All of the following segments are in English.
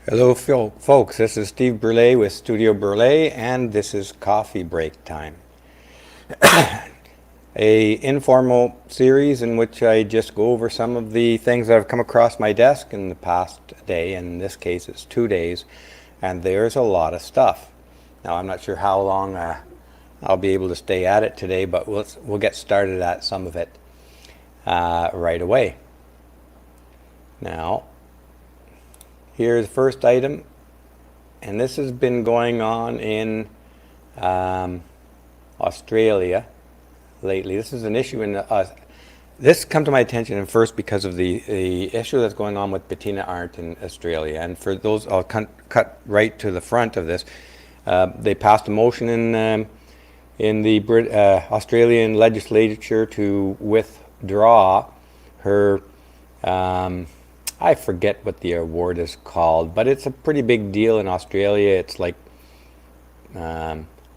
Hello, folks. This is Steve Brulé with Studio Brulé, and this is coffee break time. A informal series in which I just go over some of the things that have come across my desk in the past day. In this case, it's 2 days, and there's a lot of stuff. Now, I'm not sure how long I'll be able to stay at it today, but we'll get started at some of it right away. Now, here's the first item, and this has been going on in Australia lately. This is an issue in this come to my attention first because of the issue that's going on with Bettina Arndt in Australia. And for those, I'll cut right to the front of this. They passed a motion in the Australian legislature to withdraw her. I forget what the award is called, but it's a pretty big deal in Australia. It's like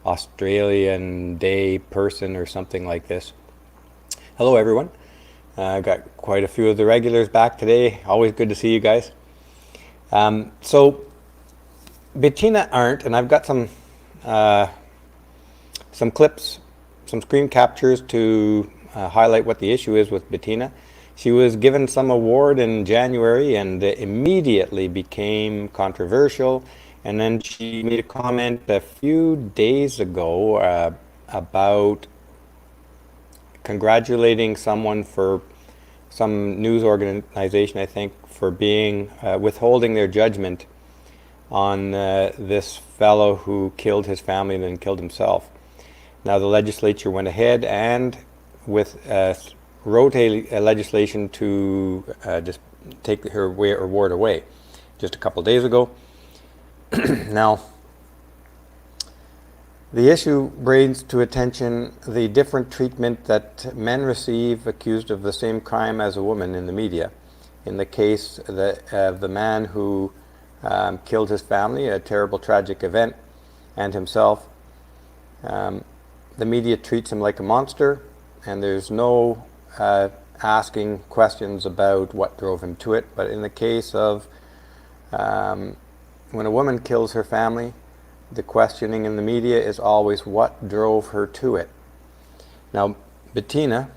Australian Day Person or something like this. Hello, everyone. I got quite a few of the regulars back today. Always good to see you guys. So Bettina Arndt, and I've got some clips, some screen captures to highlight what the issue is with Bettina. She was given some award in January and immediately became controversial. And then she made a comment a few days ago about congratulating someone for some news organization, I think, for being withholding their judgment on this fellow who killed his family and then killed himself. Now the legislature went ahead and wrote a legislation to just take her award away just a couple of days ago. Now, the issue brings to attention the different treatment that men receive accused of the same crime as a woman in the media. In the case of the man who killed his family, a terrible tragic event, and himself, the media treats him like a monster, and there's no asking questions about what drove him to it. But in the case of when a woman kills her family, the questioning in the media is always what drove her to it. Now, Bettina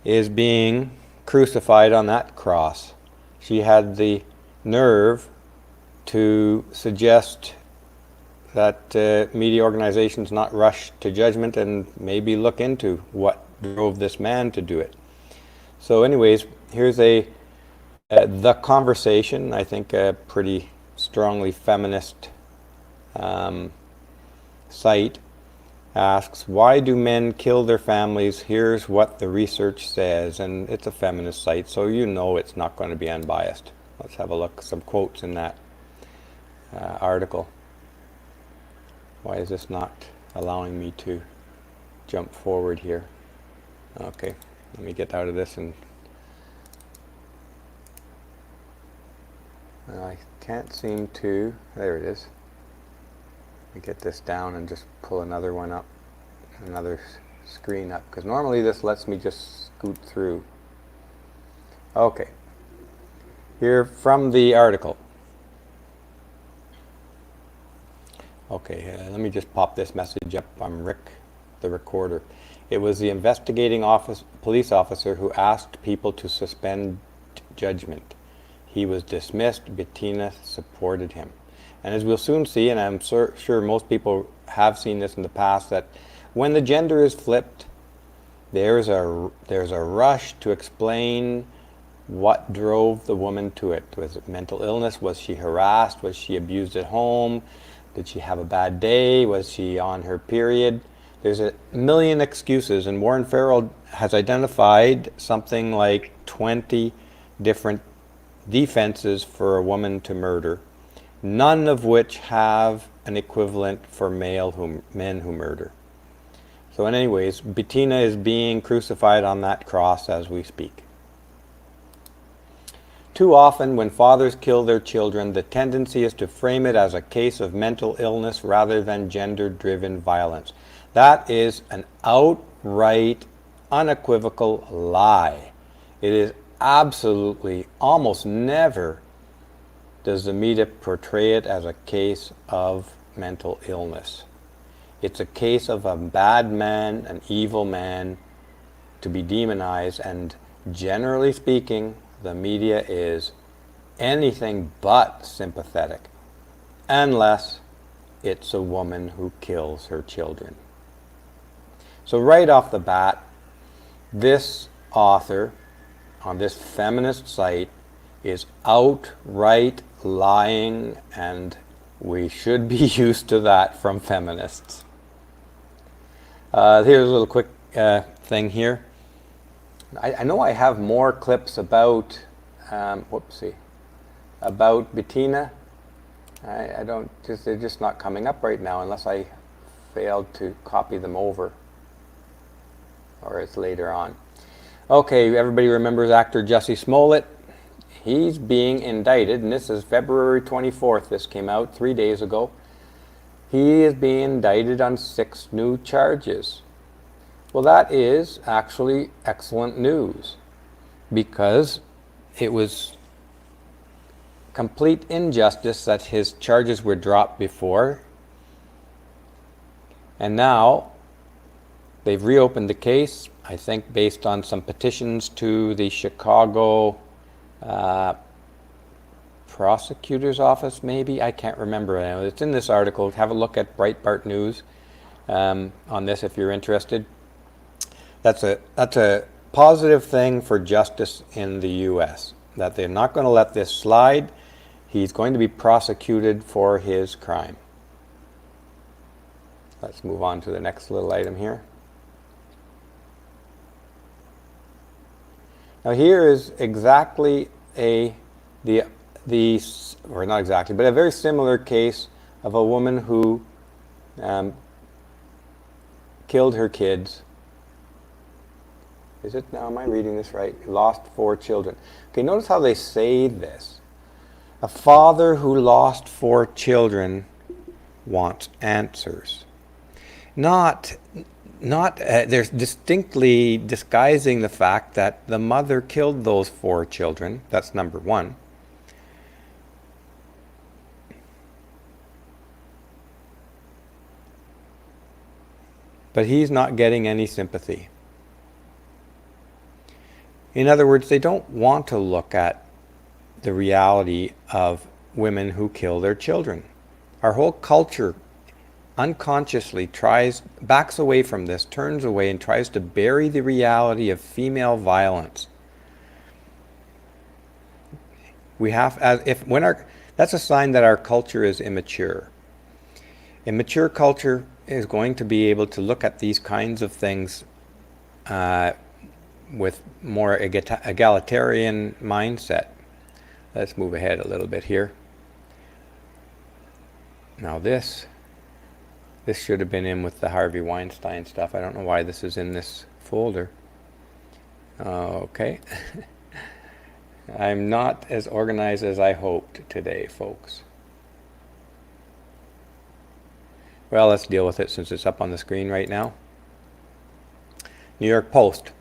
is being crucified on that cross. She had the nerve to suggest that media organizations not rush to judgment and maybe look into what drove this man to do it. So anyways, here's The Conversation, I think a pretty strongly feminist site, asks, why do men kill their families? Here's what the research says. And it's a feminist site, so you know it's not going to be unbiased. Let's have a look, some quotes in that article. Why is this not allowing me to jump forward here? Okay, let me get out of this and I can't seem to, there it is. Let me get this down and just pull another one up, another screen up, because normally this lets me just scoot through. Okay, here from the article. Okay, let me just pop this message up. I'm Rick, the recorder. It was the investigating police officer who asked people to suspend judgment. He was dismissed. Bettina supported him. And as we'll soon see, and I'm sure most people have seen this in the past, that when the gender is flipped, there's a rush to explain what drove the woman to it. Was it mental illness? Was she harassed? Was she abused at home? Did she have a bad day? Was she on her period? There's a million excuses, and Warren Farrell has identified something like 20 different defenses for a woman to murder, none of which have an equivalent for men who murder. So anyways, Bettina is being crucified on that cross as we speak. Too often, when fathers kill their children, the tendency is to frame it as a case of mental illness rather than gender-driven violence. That is an outright, unequivocal lie. It is absolutely, almost never does the media portray it as a case of mental illness. It's a case of a bad man, an evil man, to be demonized, and generally speaking, the media is anything but sympathetic, unless it's a woman who kills her children. So right off the bat, this author on this feminist site is outright lying, and we should be used to that from feminists. Here's a little quick thing here. I know I have more clips about, about Bettina. I don't, they're just not coming up right now unless I failed to copy them over, or it's later on. Okay, everybody remembers actor Jussie Smollett. He's being indicted, and this is February 24th. This came out 3 days ago. He is being indicted on 6 new charges. Well, that is actually excellent news, because it was complete injustice that his charges were dropped before, and now they've reopened the case, I think based on some petitions to the Chicago prosecutor's office, maybe. I can't remember. It's in this article. Have a look at Breitbart News on this if you're interested. That's a positive thing for justice in the U.S., that they're not going to let this slide. He's going to be prosecuted for his crime. Let's move on to the next little item here. Now here is exactly or not exactly, but a very similar case of a woman who killed her kids. Is it now? Am I reading this right? Lost 4 children. Okay, notice how they say this. A father who lost 4 children wants answers. They're distinctly disguising the fact that the mother killed those 4 children. That's number 1. But he's not getting any sympathy. In other words, they don't want to look at the reality of women who kill their children. Our whole culture unconsciously backs away from this, turns away, and tries to bury the reality of female violence. That's a sign that our culture is immature. A mature culture is going to be able to look at these kinds of things with more egalitarian mindset. Let's move ahead a little bit here. Now this should have been in with the Harvey Weinstein stuff. I don't know why this is in this folder. Okay. I'm not as organized as I hoped today, folks. Well, let's deal with it since it's up on the screen right now. New York Post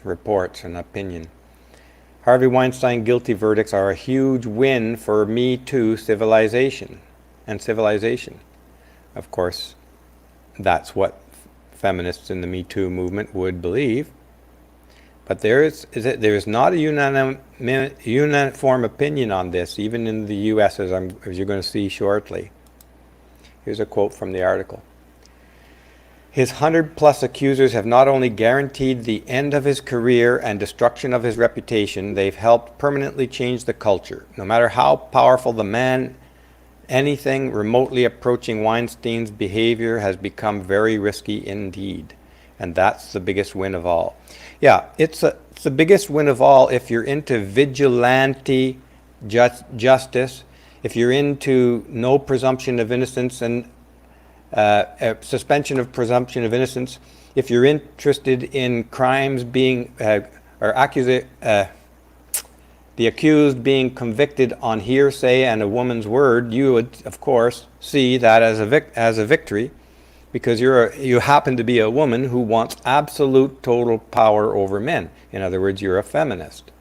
reports an opinion. Harvey Weinstein guilty verdicts are a huge win for Me Too civilization. Of course, that's what feminists in the Me Too movement would believe. But there is not a uniform opinion on this, even in the U.S., as you're going to see shortly. Here's a quote from the article. His 100+ accusers have not only guaranteed the end of his career and destruction of his reputation, they've helped permanently change the culture. No matter how powerful the man, anything remotely approaching Weinstein's behavior has become very risky indeed. And that's the biggest win of all. Yeah, it's the biggest win of all if you're into vigilante justice, if you're into no presumption of innocence and suspension of presumption of innocence, if you're interested in crimes being, the accused being convicted on hearsay and a woman's word, you would, of course, see that as a victory, because you happen to be a woman who wants absolute total power over men. In other words, you're a feminist.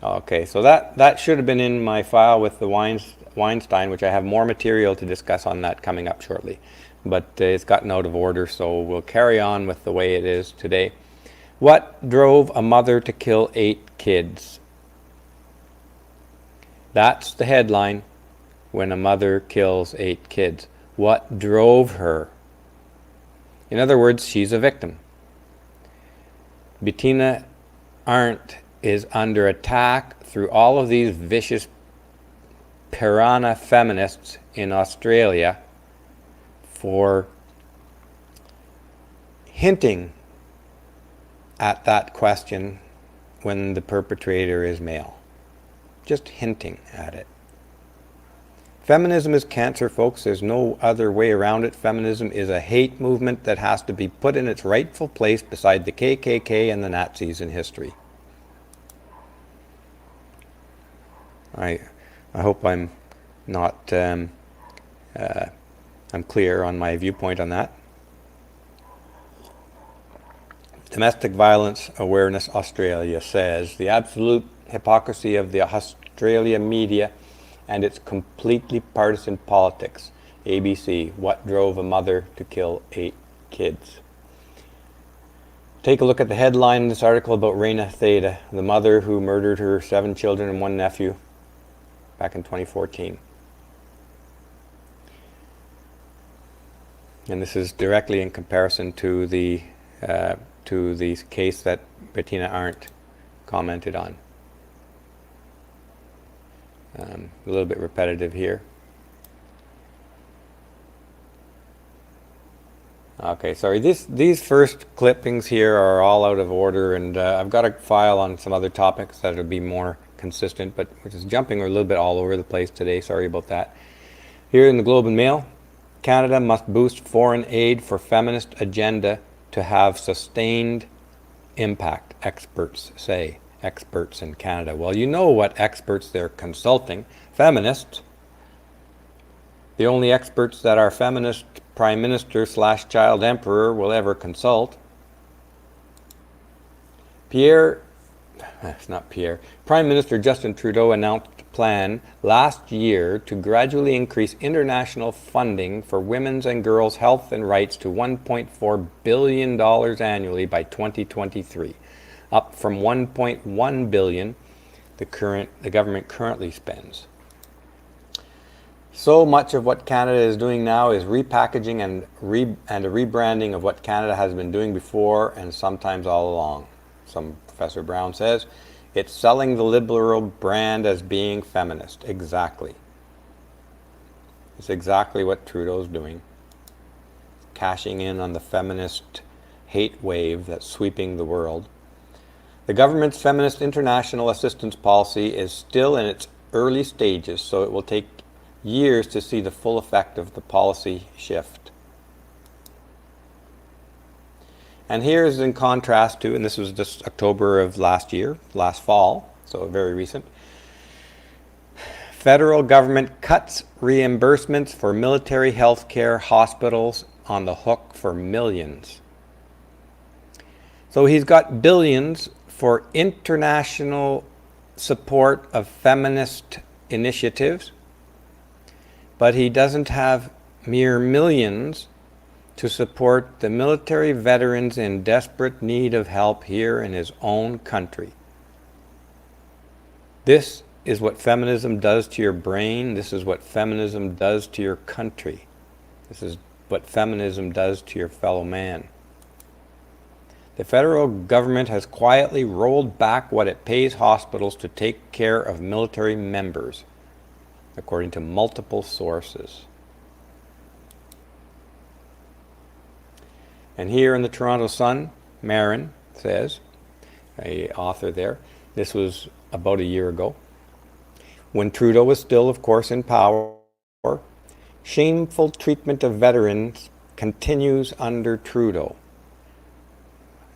Okay, so that should have been in my file with the Weinstein, which I have more material to discuss on that coming up shortly. But it's gotten out of order, so we'll carry on with the way it is today. What drove a mother to kill 8 kids? That's the headline, when a mother kills 8 kids. What drove her? In other words, she's a victim. Bettina Arndt is under attack through all of these vicious piranha feminists in Australia for hinting at that question when the perpetrator is male. Just hinting at it. Feminism is cancer, folks. There's no other way around it. Feminism is a hate movement that has to be put in its rightful place beside the KKK and the Nazis in history. I hope I'm not I'm clear on my viewpoint on that. Domestic Violence Awareness Australia says the absolute hypocrisy of the Australia media and its completely partisan politics. ABC, what drove a mother to kill 8 kids? Take a look at the headline in this article about Reina Theta, the mother who murdered her 7 children and 1 nephew back in 2014. And this is directly in comparison to the case that Bettina Arndt commented on. A little bit repetitive here. Okay, sorry, these first clippings here are all out of order, and I've got a file on some other topics that will be more consistent, but which is jumping a little bit all over the place today. Sorry about that. Here in the Globe and Mail, Canada must boost foreign aid for feminist agenda to have sustained impact, experts say. Experts in Canada. Well, you know what experts they're consulting. Feminists. The only experts that our feminist prime minister / child emperor will ever consult. Prime Minister Justin Trudeau announced a plan last year to gradually increase international funding for women's and girls' health and rights to $1.4 billion annually by 2023. Up from $1.1 billion the government currently spends. So much of what Canada is doing now is repackaging and a rebranding of what Canada has been doing before and sometimes all along. Some Professor Brown says it's selling the liberal brand as being feminist. Exactly. It's exactly what Trudeau's doing. Cashing in on the feminist hate wave that's sweeping the world. The government's Feminist International Assistance Policy is still in its early stages, so it will take years to see the full effect of the policy shift. And here is in contrast to, and this was just October of last fall, so very recent. Federal government cuts reimbursements for military health care hospitals on the hook for millions. So he's got billions for international support of feminist initiatives, but he doesn't have mere millions to support the military veterans in desperate need of help here in his own country. This is what feminism does to your brain. This is what feminism does to your country. This is what feminism does to your fellow man. The federal government has quietly rolled back what it pays hospitals to take care of military members, according to multiple sources. And here in the Toronto Sun, Marin says, an author there, this was about a year ago, when Trudeau was still, of course, in power, shameful treatment of veterans continues under Trudeau.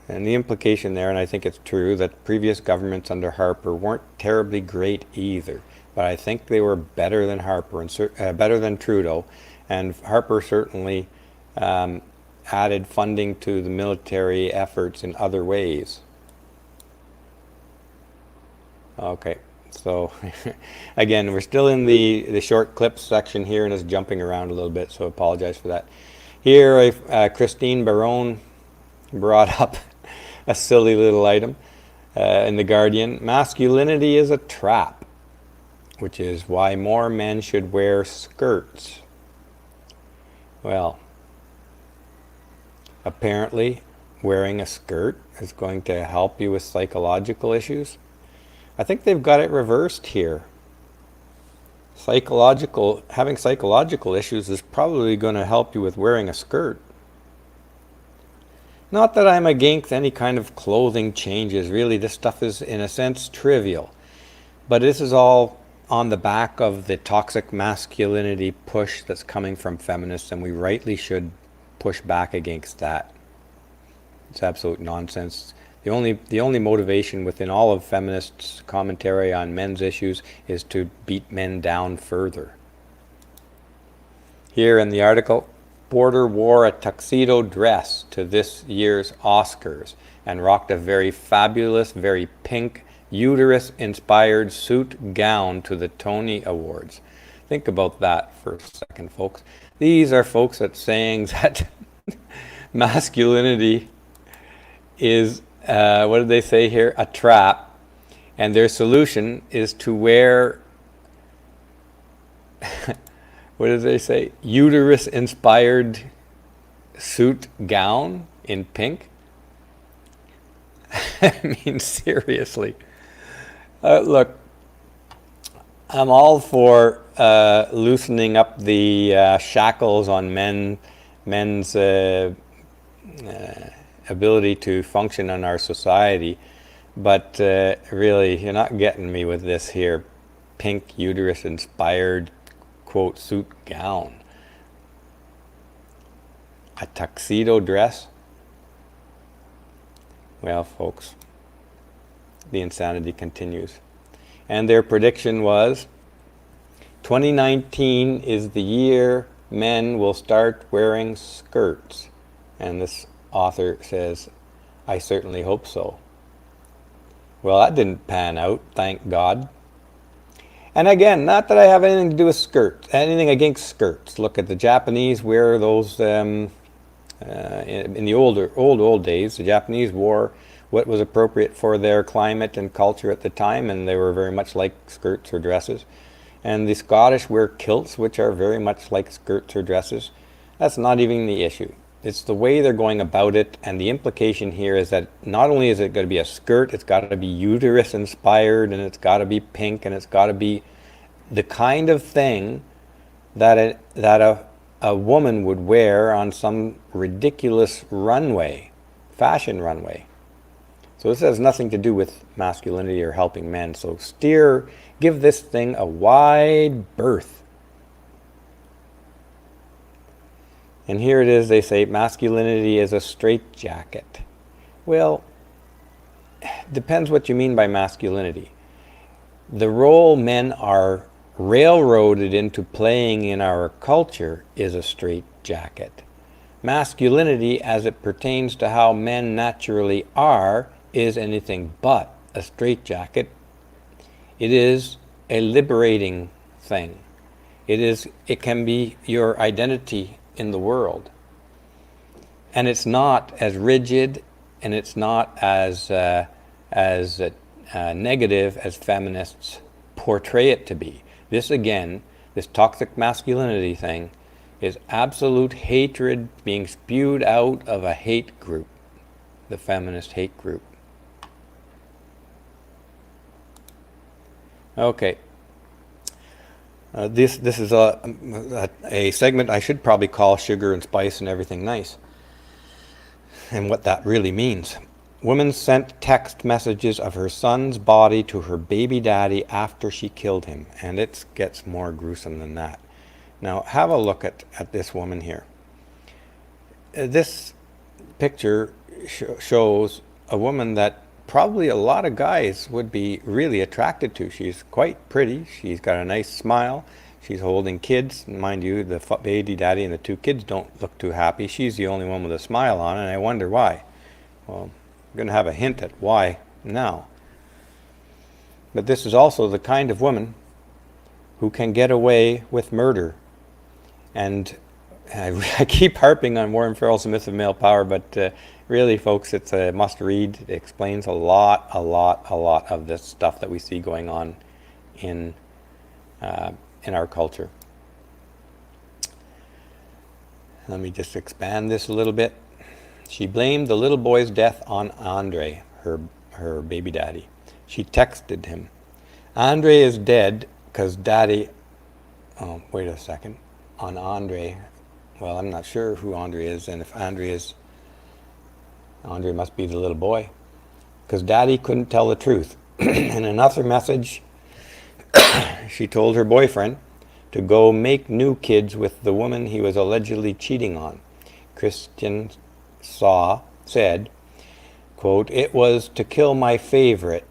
And the implication there, and I think it's true, that previous governments under Harper weren't terribly great either. But I think they were better than Harper and better than Trudeau. And Harper certainly added funding to the military efforts in other ways. Okay, so again, we're still in the short clips section here and it's jumping around a little bit, so I apologize for that. Here, Christine Barone brought up a silly little item in The Guardian. Masculinity is a trap, which is why more men should wear skirts. Well, apparently wearing a skirt is going to help you with psychological issues. I think they've got it reversed here. Having psychological issues is probably going to help you with wearing a skirt. Not that I'm against any kind of clothing changes, really. This stuff is, in a sense, trivial. But this is all on the back of the toxic masculinity push that's coming from feminists, and we rightly should push back against that. It's absolute nonsense. The only motivation within all of feminists' commentary on men's issues is to beat men down further. Here in the article, Porter wore a tuxedo dress to this year's Oscars and rocked a very fabulous, very pink, uterus-inspired suit gown to the Tony Awards. Think about that for a second, folks. These are folks that saying that masculinity is, what did they say here? A trap. And their solution is to wear, what did they say? Uterus-inspired suit gown in pink? I mean, seriously. Look, I'm all for loosening up the shackles on men's ability to function in our society, but really, you're not getting me with this here pink uterus-inspired quote suit gown. A tuxedo dress? Well, folks, the insanity continues. And their prediction was 2019 is the year men will start wearing skirts. And this author says, I certainly hope so. Well, that didn't pan out, thank God. And again, not that I have anything to do with skirts, anything against skirts. Look at the Japanese wear those, in the old days, the Japanese wore what was appropriate for their climate and culture at the time, and they were very much like skirts or dresses. And the Scottish wear kilts, which are very much like skirts or dresses. That's not even the issue. It's the way they're going about it, and the implication here is that not only is it going to be a skirt, it's got to be uterus-inspired, and it's got to be pink, and it's got to be the kind of thing that a woman would wear on some ridiculous runway, fashion runway. So this has nothing to do with masculinity or helping men. So give this thing a wide berth. And here it is, they say masculinity is a straitjacket. Well, depends what you mean by masculinity. The role men are railroaded into playing in our culture is a straitjacket. Masculinity, as it pertains to how men naturally are, is anything but a straitjacket. It is a liberating thing. It can be your identity in the world. And it's not as rigid, and it's not as negative as feminists portray it to be. This again, this toxic masculinity thing, is absolute hatred being spewed out of a hate group, the feminist hate group. Okay. This is a segment I should probably call Sugar and Spice and Everything Nice, and what that really means. Woman sent text messages of her son's body to her baby daddy after she killed him, and it gets more gruesome than that. Now have a look at this woman here. This picture shows a woman that probably a lot of guys would be really attracted to. She's quite pretty. She's got a nice smile. She's holding kids. Mind you, the baby daddy and the two kids don't look too happy. She's the only one with a smile on, and I wonder why. Well, I'm going to have a hint at why now. But this is also the kind of woman who can get away with murder. And I keep harping on Warren Farrell's The Myth of Male Power, but really, folks, it's a must-read. It explains a lot of this stuff that we see going on in our culture. Let me just expand this a little bit. She blamed the little boy's death on Andre, her baby daddy. She texted him, "Andre is dead because daddy..." Oh, wait a second. On Andre. Well, I'm not sure who Andre is, and if Andre must be the little boy, because daddy couldn't tell the truth. In another message, she told her boyfriend to go make new kids with the woman he was allegedly cheating on. Christian said, quote, "It was to kill my favorite.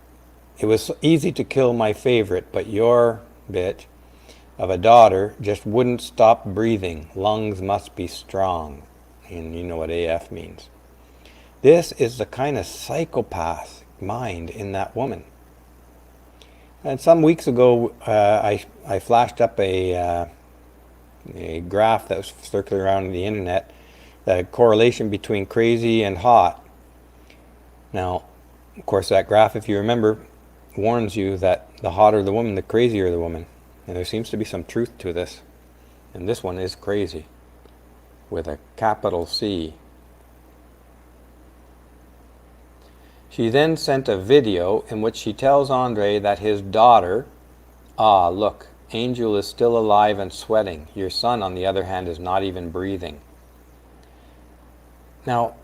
It was easy to kill my favorite, but your bitch of a daughter just wouldn't stop breathing. Lungs must be strong." And you know what AF means. This is the kind of psychopath mind in that woman. And some weeks ago, I flashed up a graph that was circulating around the internet, the correlation between crazy and hot. Now, of course, that graph, if you remember, warns you that the hotter the woman, the crazier the woman. And there seems to be some truth to this. And this one is crazy, with a capital C. She then sent a video in which she tells Andre that his daughter, "Ah, look, Angel is still alive and sweating. Your son, on the other hand, is not even breathing." Now,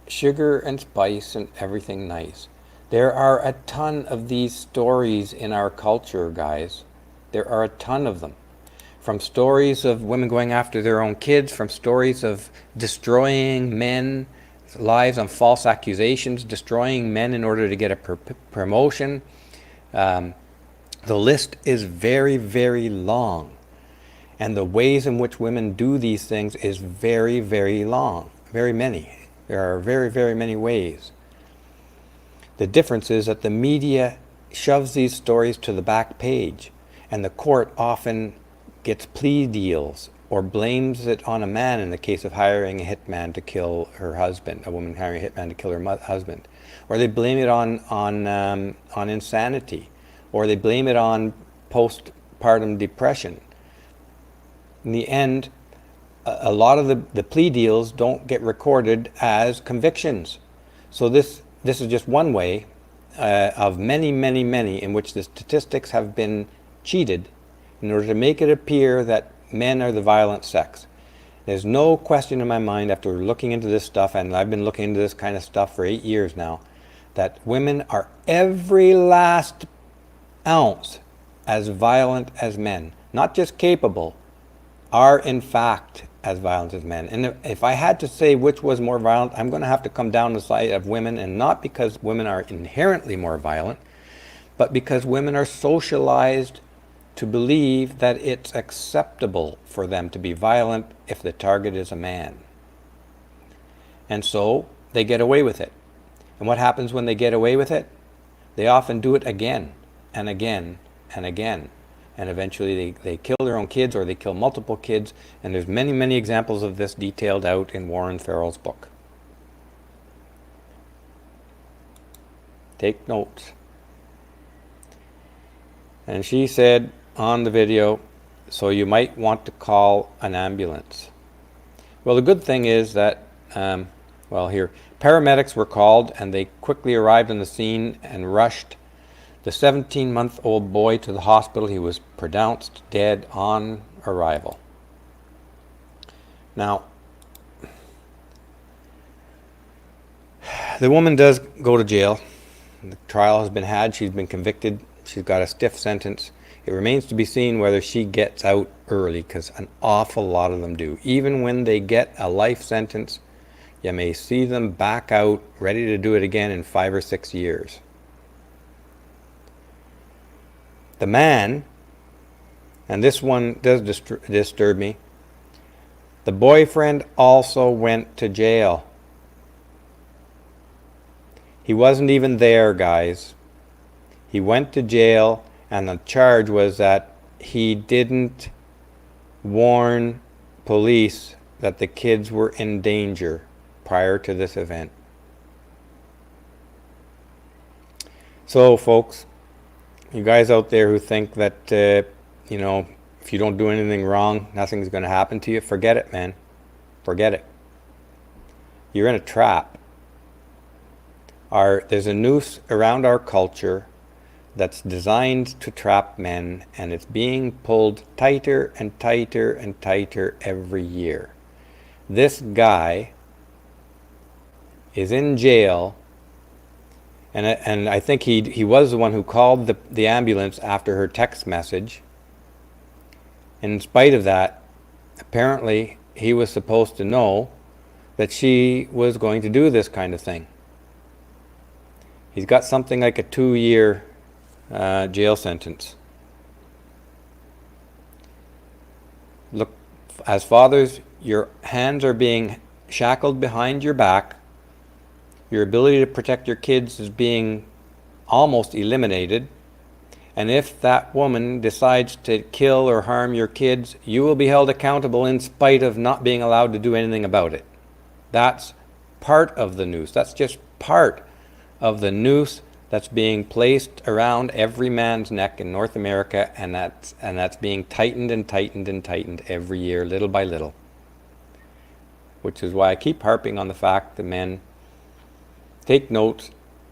sugar and spice and everything nice. There are a ton of these stories in our culture, guys. There are a ton of them. From stories of women going after their own kids, from stories of destroying men's lives on false accusations, destroying men in order to get a promotion. The list is very, very long. And the ways in which women do these things is very, very long. Very many. There are very, very many ways. The difference is that the media shoves these stories to the back page, and the court often gets plea deals or blames it on a man in the case of hiring a hitman to kill her husband, a woman hiring a hitman to kill her husband. Or they blame it on insanity, or they blame it on postpartum depression. In the end, a lot of the plea deals don't get recorded as convictions. So this is just one way of many, many, many in which the statistics have been cheated in order to make it appear that men are the violent sex. There's no question in my mind, after looking into this stuff, and I've been looking into this kind of stuff for 8 years now, that women are every last ounce as violent as men. Not just capable, are in fact as violent as men. And if I had to say which was more violent, I'm going to have to come down the side of women, and not because women are inherently more violent, but because women are socialized to believe that it's acceptable for them to be violent if the target is a man. And so they get away with it. And what happens when they get away with it? They often do it again and again and again. And eventually they kill their own kids, or they kill multiple kids. And there's many, many examples of this detailed out in Warren Farrell's book. Take notes. And she said on the video, "So you might want to call an ambulance." Well, the good thing is that, paramedics were called, and they quickly arrived on the scene and rushed the 17-month-old boy to the hospital. He was pronounced dead on arrival. Now, the woman does go to jail. The trial has been had. She's been convicted. She's got a stiff sentence. It remains to be seen whether she gets out early, because an awful lot of them do. Even when they get a life sentence, you may see them back out ready to do it again in 5 or 6 years. The man, and this one does disturb me, the boyfriend also went to jail. He wasn't even there, guys. He went to jail, and the charge was that he didn't warn police that the kids were in danger prior to this event. So, folks, you guys out there who think that, you know, if you don't do anything wrong, nothing's going to happen to you, forget it, man. Forget it. You're in a trap. There's a noose around our culture that's designed to trap men, and it's being pulled tighter and tighter and tighter every year. This guy is in jail, and I think he was the one who called the ambulance after her text message. In spite of that, apparently he was supposed to know that she was going to do this kind of thing. He's got something like a 2-year jail sentence. Look, as fathers, your hands are being shackled behind your back. Your ability to protect your kids is being almost eliminated. And if that woman decides to kill or harm your kids, you will be held accountable in spite of not being allowed to do anything about it. That's part of the noose. That's just part of the noose that's being placed around every man's neck in North America, and that's being tightened and tightened and tightened every year, little by little. Which is why I keep harping on the fact that men take notes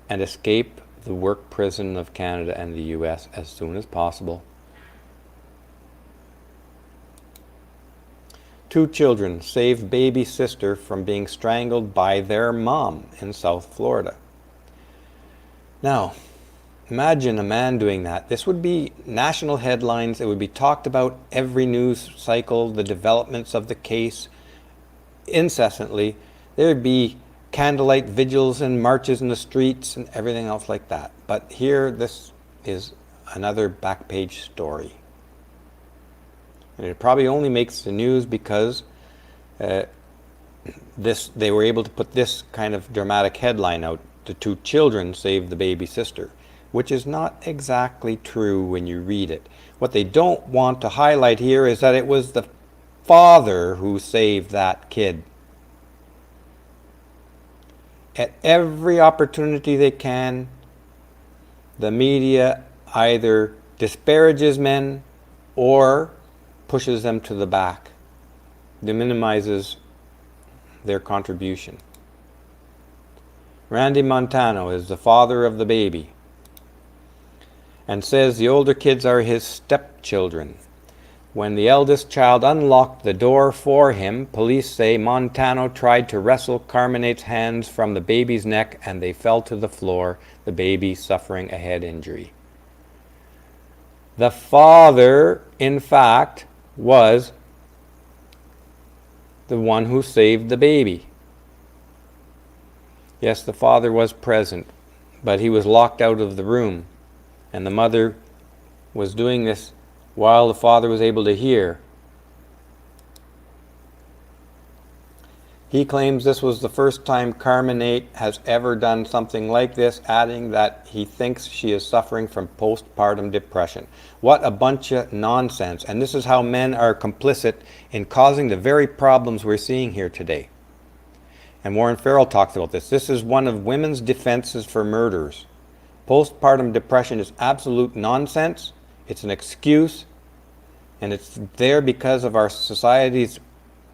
and escape the work prison of Canada and the US as soon as possible. 2 children saved baby sister from being strangled by their mom in South Florida. Now, imagine a man doing that. This would be national headlines. It would be talked about every news cycle, the developments of the case incessantly. There would be candlelight vigils and marches in the streets and everything else like that. But here, this is another back page story. And it probably only makes the news because they were able to put this kind of dramatic headline out. The 2 children saved the baby sister, which is not exactly true when you read it. What they don't want to highlight here is that it was the father who saved that kid. At every opportunity they can, the media either disparages men or pushes them to the back. It minimizes their contribution. Randy Montano is the father of the baby and says the older kids are his stepchildren. When the eldest child unlocked the door for him, police say Montano tried to wrestle Carmenate's hands from the baby's neck and they fell to the floor, the baby suffering a head injury. The father, in fact, was the one who saved the baby. Yes, the father was present, but he was locked out of the room, and the mother was doing this while the father was able to hear. He claims this was the first time Carmenate has ever done something like this, adding that he thinks she is suffering from postpartum depression. What a bunch of nonsense. And this is how men are complicit in causing the very problems we're seeing here today. And Warren Farrell talks about this. This is one of women's defenses for murders. Postpartum depression is absolute nonsense. It's an excuse, and it's there because of our society's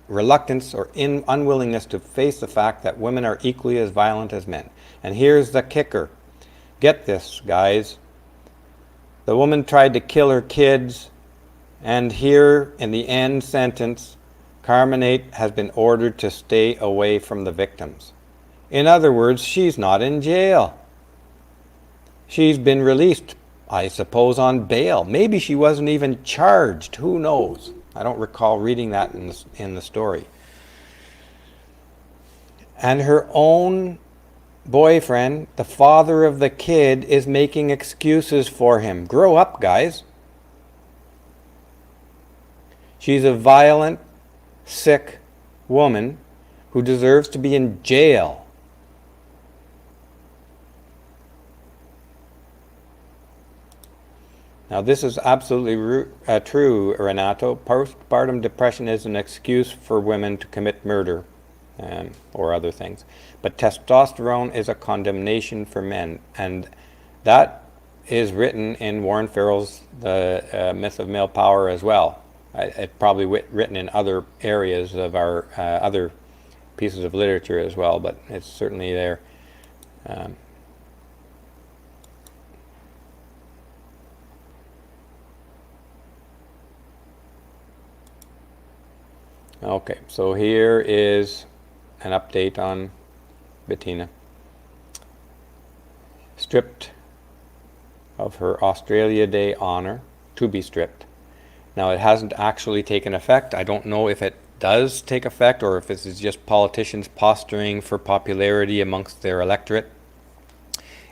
reluctance or unwillingness to face the fact that women are equally as violent as men. And here's the kicker. Get this, guys. The woman tried to kill her kids, and here in the end sentence, Carmenate has been ordered to stay away from the victims. In other words, she's not in jail. She's been released, I suppose, on bail. Maybe she wasn't even charged. Who knows? I don't recall reading that in the story. And her own boyfriend, the father of the kid, is making excuses for him. Grow up, guys. She's a violent, sick woman who deserves to be in jail. Now, this is absolutely true, Renato. Postpartum depression is an excuse for women to commit murder or other things. But testosterone is a condemnation for men. And that is written in Warren Farrell's The Myth of Male Power as well. It's probably written in other areas of our other pieces of literature as well, but it's certainly there. Okay, so here is an update on Bettina. Stripped of her Australia Day honor, to be stripped. Now, it hasn't actually taken effect. I don't know if it does take effect or if this is just politicians posturing for popularity amongst their electorate.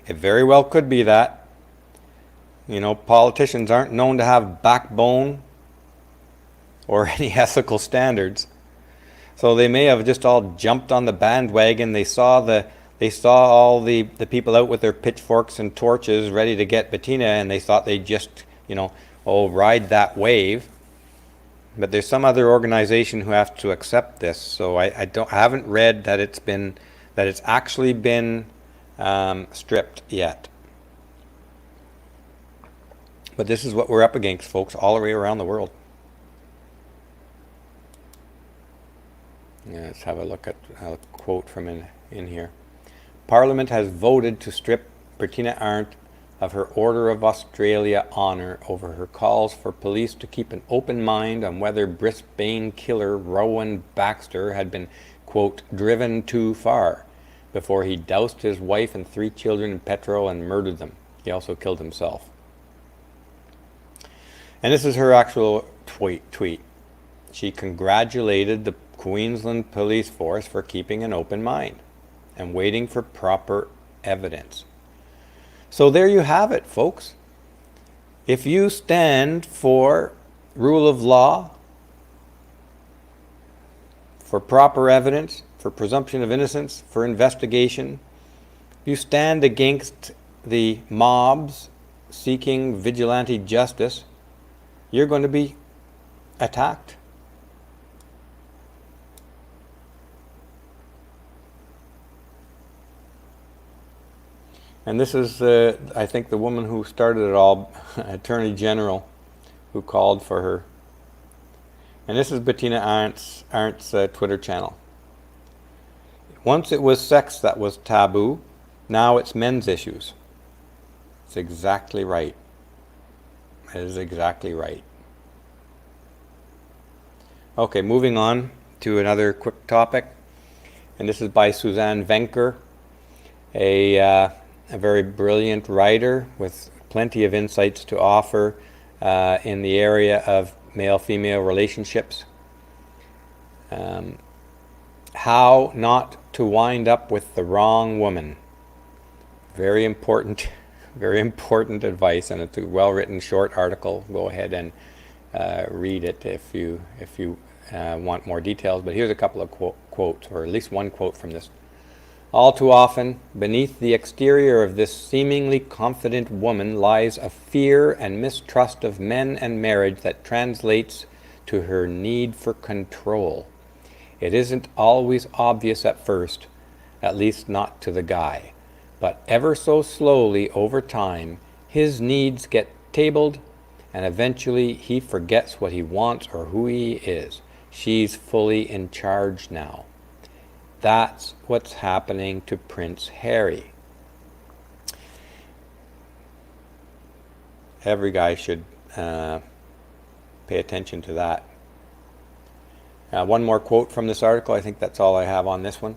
It very well could be that. You know, politicians aren't known to have backbone or any ethical standards. So they may have just all jumped on the bandwagon. They saw all the people out with their pitchforks and torches ready to get Bettina, and they thought they'd just, ride that wave. But there's some other organization who has to accept this. So I haven't read that it's actually been stripped yet. But this is what we're up against, folks, all the way around the world. Yeah, let's have a look at a quote from in here. Parliament has voted to strip Bettina Arndt of her Order of Australia honour over her calls for police to keep an open mind on whether Brisbane killer Rowan Baxter had been, quote, driven too far before he doused his wife and 3 children in petrol and murdered them. He also killed himself. And this is her actual tweet. She congratulated the Queensland Police Force for keeping an open mind and waiting for proper evidence. So there you have it, folks. If you stand for rule of law, for proper evidence, for presumption of innocence, for investigation, you stand against the mobs seeking vigilante justice, you're going to be attacked. And this is, I think, the woman who started it all, Attorney General, who called for her. And this is Bettina Arndt's Twitter channel. Once it was sex that was taboo, now it's men's issues. It's exactly right. It is exactly right. Okay, moving on to another quick topic. And this is by Suzanne Venker, a very brilliant writer with plenty of insights to offer in the area of male-female relationships. How not to wind up with the wrong woman. Very important advice, and it's a well-written short article. Go ahead and read it if you want more details. But here's a couple of quotes, or at least one quote from this. All too often, beneath the exterior of this seemingly confident woman lies a fear and mistrust of men and marriage that translates to her need for control. It isn't always obvious at first, at least not to the guy. But ever so slowly over time, his needs get tabled, and eventually he forgets what he wants or who he is. She's fully in charge now. That's what's happening to Prince Harry. Every guy should pay attention to that. One more quote from this article. I think that's all I have on this one.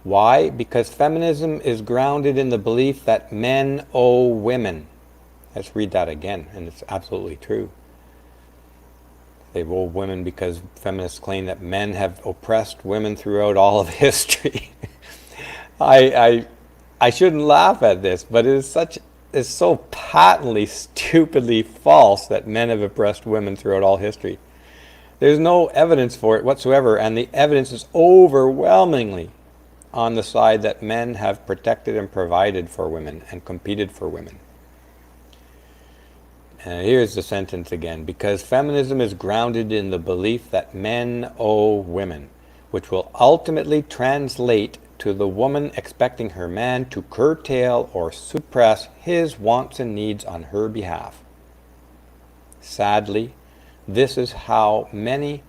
Why? Because feminism is grounded in the belief that men owe women. Let's read that again, and it's absolutely true. They owe women because feminists claim that men have oppressed women throughout all of history. I shouldn't laugh at this, but it's so patently, stupidly false that men have oppressed women throughout all history. There's no evidence for it whatsoever, and the evidence is overwhelmingly on the side that men have protected and provided for women and competed for women. Here's the sentence again. Because feminism is grounded in the belief that men owe women, which will ultimately translate to the woman expecting her man to curtail or suppress his wants and needs on her behalf. Sadly, this is how many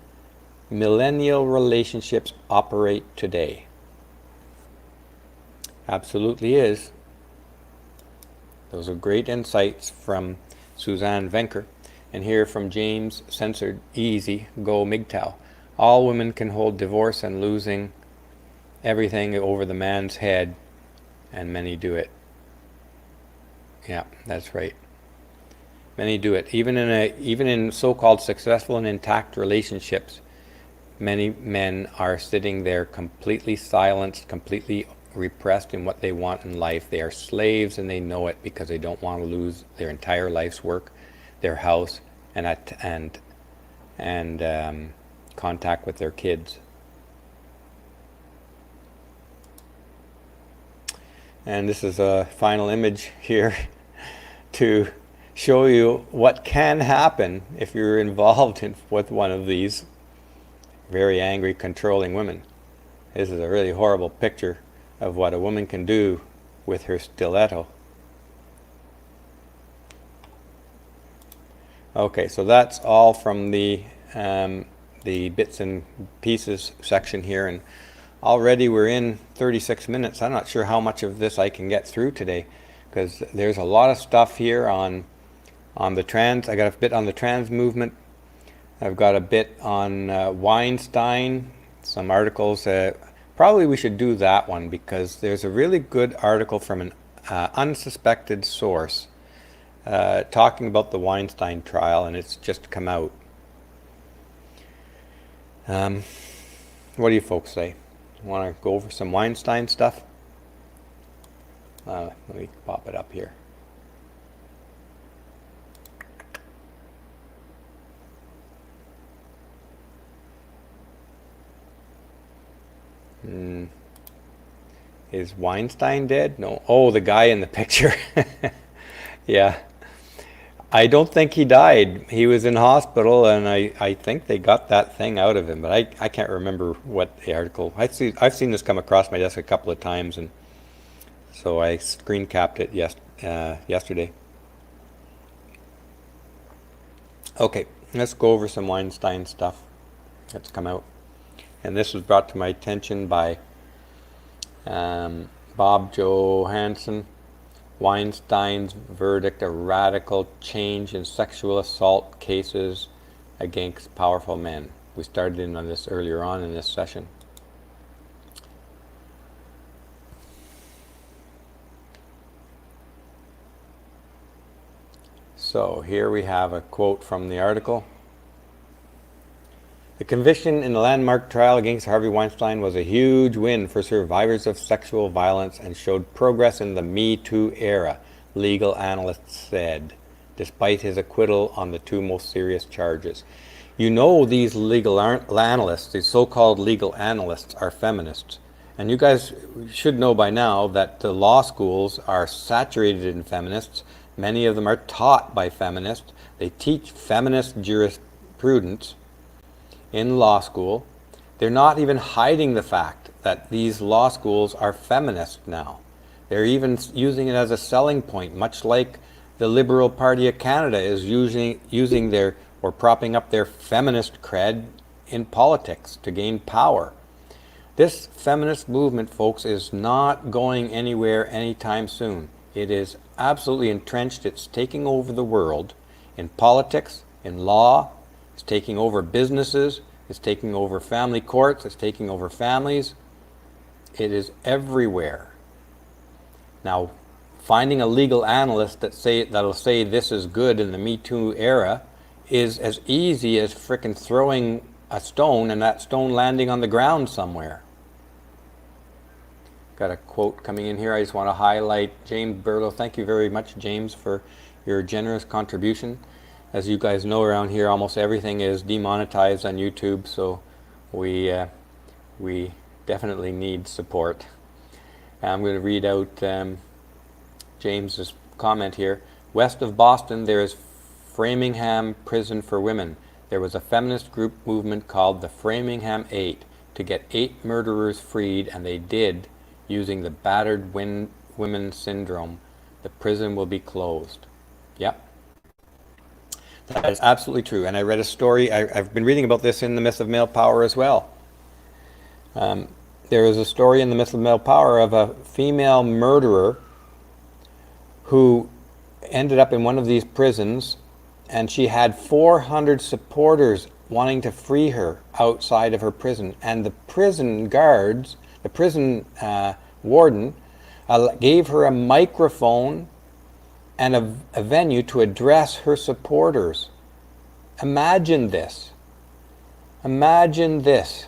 millennial relationships operate today. Absolutely is. Those are great insights from Suzanne Venker. And here from James Censored Easy Go MGTOW. All women can hold divorce and losing everything over the man's head, and many do it. Yeah, that's right. Many do it. Even in so-called successful and intact relationships, many men are sitting there completely silenced, completely repressed in what they want in life. They are slaves, and they know it, because they don't want to lose their entire life's work, their house, and contact with their kids. And this is a final image here to show you what can happen if you're involved with one of these very angry, controlling women. This is a really horrible picture of what a woman can do with her stiletto. Okay, so that's all from the bits and pieces section here, and already we're in 36 minutes. I'm not sure how much of this I can get through today, because there's a lot of stuff here on the trans. I got a bit on the trans movement. I've got a bit on Weinstein, some articles. Probably we should do that one, because there's a really good article from an unsuspected source talking about the Weinstein trial, and it's just come out. What do you folks say? Want to go over some Weinstein stuff? Let me pop it up here. Is Weinstein dead? No. Oh, the guy in the picture. Yeah. I don't think he died. He was in hospital, and I think they got that thing out of him, but I can't remember what the article. I've seen this come across my desk a couple of times, and so I screen capped it yesterday. Okay, let's go over some Weinstein stuff that's come out. And this was brought to my attention by Bob Johansson. Weinstein's verdict, a radical change in sexual assault cases against powerful men. We started in on this earlier on in this session. So here we have a quote from the article. The conviction in the landmark trial against Harvey Weinstein was a huge win for survivors of sexual violence and showed progress in the Me Too era, legal analysts said, despite his acquittal on the two most serious charges. You know, these legal analysts, these so-called legal analysts, are feminists. And you guys should know by now that the law schools are saturated in feminists. Many of them are taught by feminists. They teach feminist jurisprudence in law school. They're not even hiding the fact that these law schools are feminist now. They're even using it as a selling point, much like the Liberal Party of Canada is using their, or propping up their feminist cred in politics to gain power. This feminist movement, folks, is not going anywhere anytime soon. It is absolutely entrenched. It's taking over the world in politics, in law. It's taking over businesses. It's taking over family courts. It's taking over families. It is everywhere. Now, finding a legal analyst that'll say this is good in the Me Too era is as easy as frickin' throwing a stone and that stone landing on the ground somewhere. Got a quote coming in here. I just want to highlight James Burlow. Thank you very much, James, for your generous contribution. As you guys know, around here almost everything is demonetized on YouTube, so we definitely need support. I'm going to read out James's comment here. West of Boston, there is Framingham Prison for Women. There was a feminist group movement called the Framingham Eight to get 8 murderers freed, and they did, using the battered women syndrome. The prison will be closed. Yep. That is absolutely true. And I read a story, I've been reading about this in The Myth of Male Power as well. There is a story in The Myth of Male Power of a female murderer who ended up in one of these prisons, and she had 400 supporters wanting to free her outside of her prison. And the prison guards, the prison warden, gave her a microphone and a venue to address her supporters. Imagine this. Imagine this.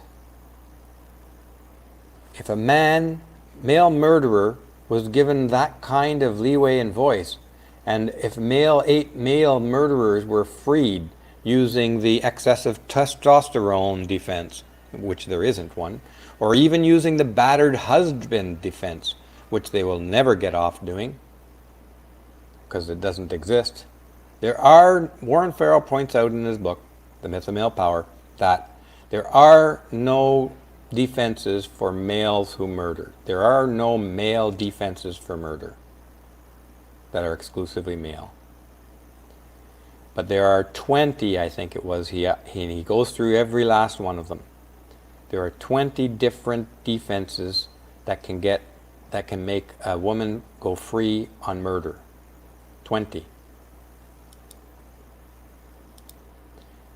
If a male murderer was given that kind of leeway and voice, and if 8 male murderers were freed using the excessive testosterone defense, which there isn't one, or even using the battered husband defense, which they will never get off doing, because it doesn't exist. Warren Farrell points out in his book, The Myth of Male Power, that there are no defenses for males who murder. There are no male defenses for murder that are exclusively male. But there are 20, I think it was, he goes through every last one of them. There are 20 different defenses that can make a woman go free on murder. 20.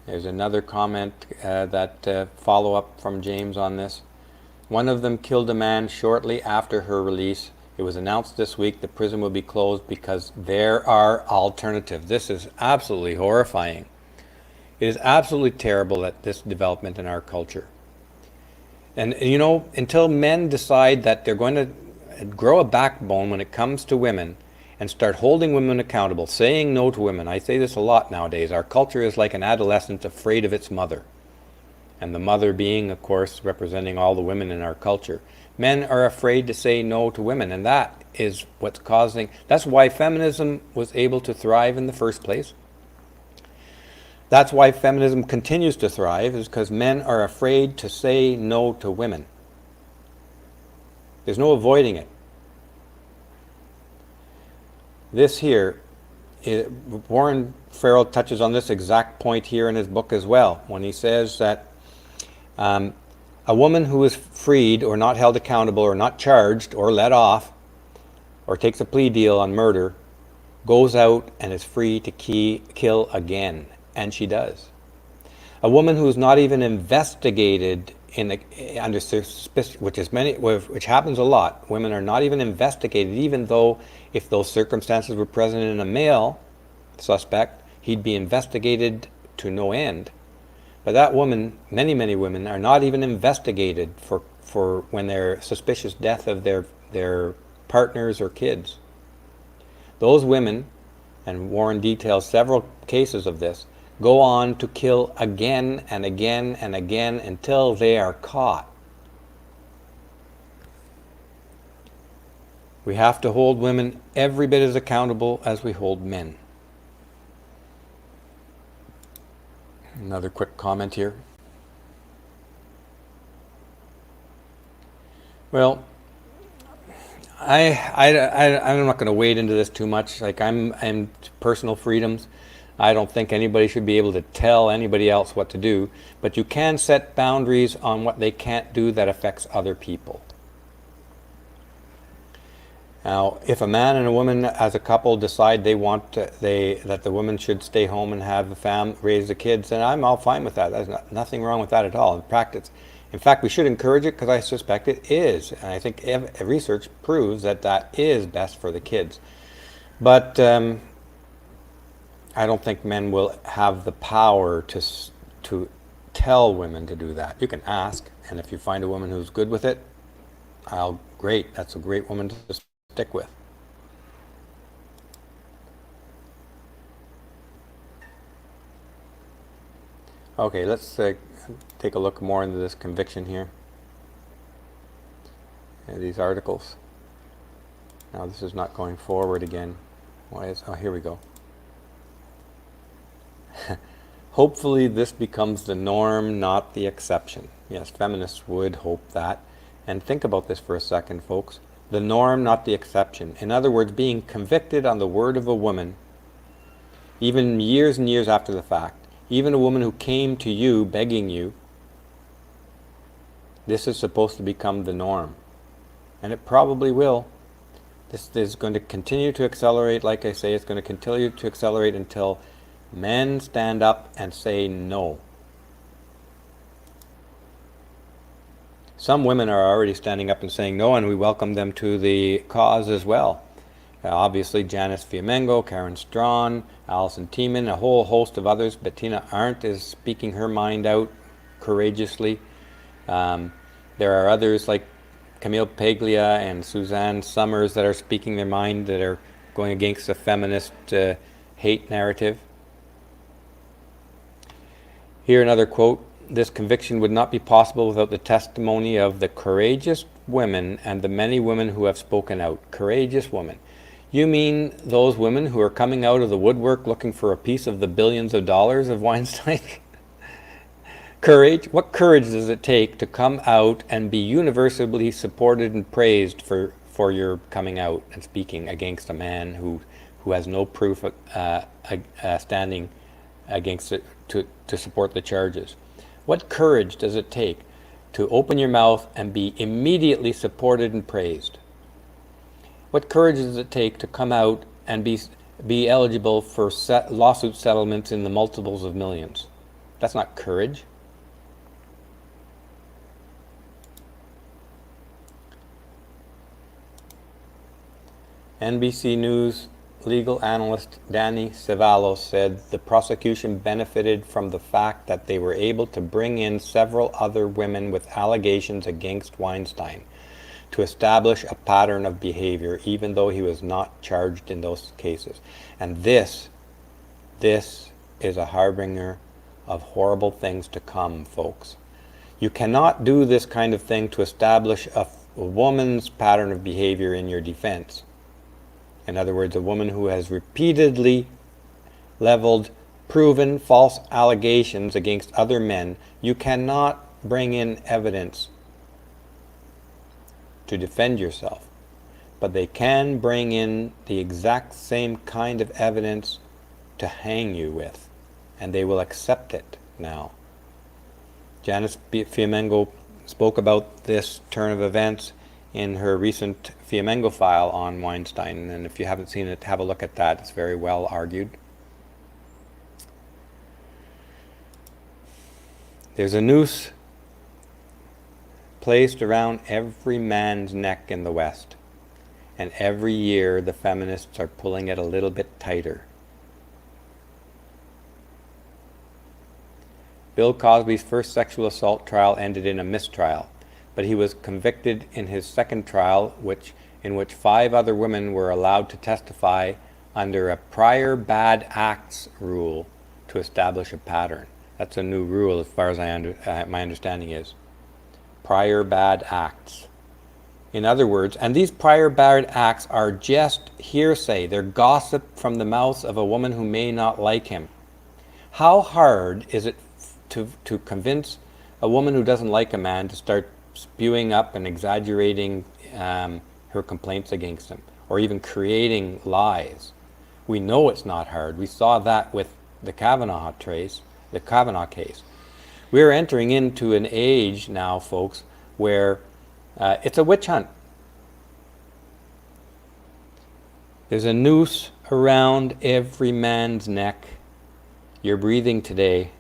There's another comment follow up from James on this. One of them killed a man shortly after her release. It was announced this week the prison will be closed because there are alternatives. This is absolutely horrifying. It is absolutely terrible that this development in our culture. And you know, until men decide that they're going to grow a backbone when it comes to women and start holding women accountable, saying no to women. I say this a lot nowadays. Our culture is like an adolescent afraid of its mother. And the mother being, of course, representing all the women in our culture. Men are afraid to say no to women, and that is what's causing, that's why feminism was able to thrive in the first place. That's why feminism continues to thrive, is because men are afraid to say no to women. There's no avoiding it. This here, Warren Farrell touches on this exact point here in his book as well, when he says that a woman who is freed or not held accountable or not charged or let off or takes a plea deal on murder goes out and is free to kill again, and she does. A woman who is not even investigated under suspicion, which happens a lot. Women are not even investigated, even though if those circumstances were present in a male suspect, he'd be investigated to no end. But that woman, many women, are not even investigated for when they're suspicious death of their partners or kids. Those women, and Warren details several cases of this, go on to kill again and again and again until they are caught. We have to hold women every bit as accountable as we hold men. Another quick comment here. Well, I'm not going to wade into this too much. Like I'm personal freedoms. I don't think anybody should be able to tell anybody else what to do, but you can set boundaries on what they can't do that affects other people. Now, if a man and a woman as a couple decide that the woman should stay home and have raise the kids, then I'm all fine with that. There's nothing wrong with that at all in practice. In fact, we should encourage it because I suspect it is. And I think research proves that that is best for the kids. But I don't think men will have the power to tell women to do that. You can ask, and if you find a woman who's good with it, great. That's a great woman to stick with. Okay, let's take a look more into this conviction here. These articles. Now this is not going forward again. Why is? Oh, here we go. Hopefully this becomes the norm, not the exception. Yes, feminists would hope that. And think about this for a second, folks. The norm, not the exception. In other words, being convicted on the word of a woman, even years and years after the fact, even a woman who came to you begging you, this is supposed to become the norm. And it probably will. This is going to continue to accelerate. Like I say, it's going to continue to accelerate until men stand up and say no. Some women are already standing up and saying no, and we welcome them to the cause as well. Obviously, Janice Fiamengo, Karen Strawn, Alison Tiemann, a whole host of others. Bettina Arndt is speaking her mind out courageously. There are others like Camille Paglia and Suzanne Summers that are speaking their mind, that are going against the feminist hate narrative. Here another quote: "This conviction would not be possible without the testimony of the courageous women and the many women who have spoken out." Courageous women. You mean those women who are coming out of the woodwork looking for a piece of the billions of dollars of Weinstein? Courage? What courage does it take to come out and be universally supported and praised for your coming out and speaking against a man who has no proof standing against it to support the charges? What courage does it take to open your mouth and be immediately supported and praised? What courage does it take to come out and be eligible for lawsuit settlements in the multiples of millions? That's not courage. NBC News legal analyst Danny Cevallos said the prosecution benefited from the fact that they were able to bring in several other women with allegations against Weinstein to establish a pattern of behavior, even though he was not charged in those cases. And this is a harbinger of horrible things to come, folks. You cannot do this kind of thing to establish a woman's pattern of behavior in your defense. In other words, a woman who has repeatedly leveled proven false allegations against other men. You cannot bring in evidence to defend yourself, but they can bring in the exact same kind of evidence to hang you with, and they will accept it now. Janice Fiamengo spoke about this turn of events in her recent Fiamengo file on Weinstein, and if you haven't seen it, have a look at that. It's very well argued. There's a noose placed around every man's neck in the West, and every year the feminists are pulling it a little bit tighter. Bill Cosby's first sexual assault trial ended in a mistrial, but he was convicted in his second trial, in which 5 other women were allowed to testify under a prior bad acts rule to establish a pattern. That's a new rule as far as my understanding is. Prior bad acts. In other words, and these prior bad acts are just hearsay. They're gossip from the mouth of a woman who may not like him. How hard is it to convince a woman who doesn't like a man to start spewing up and exaggerating her complaints against him, or even creating lies? We know it's not hard. We saw that with the Kavanaugh case. We're entering into an age now, folks, where it's a witch hunt. There's a noose around every man's neck. You're breathing today,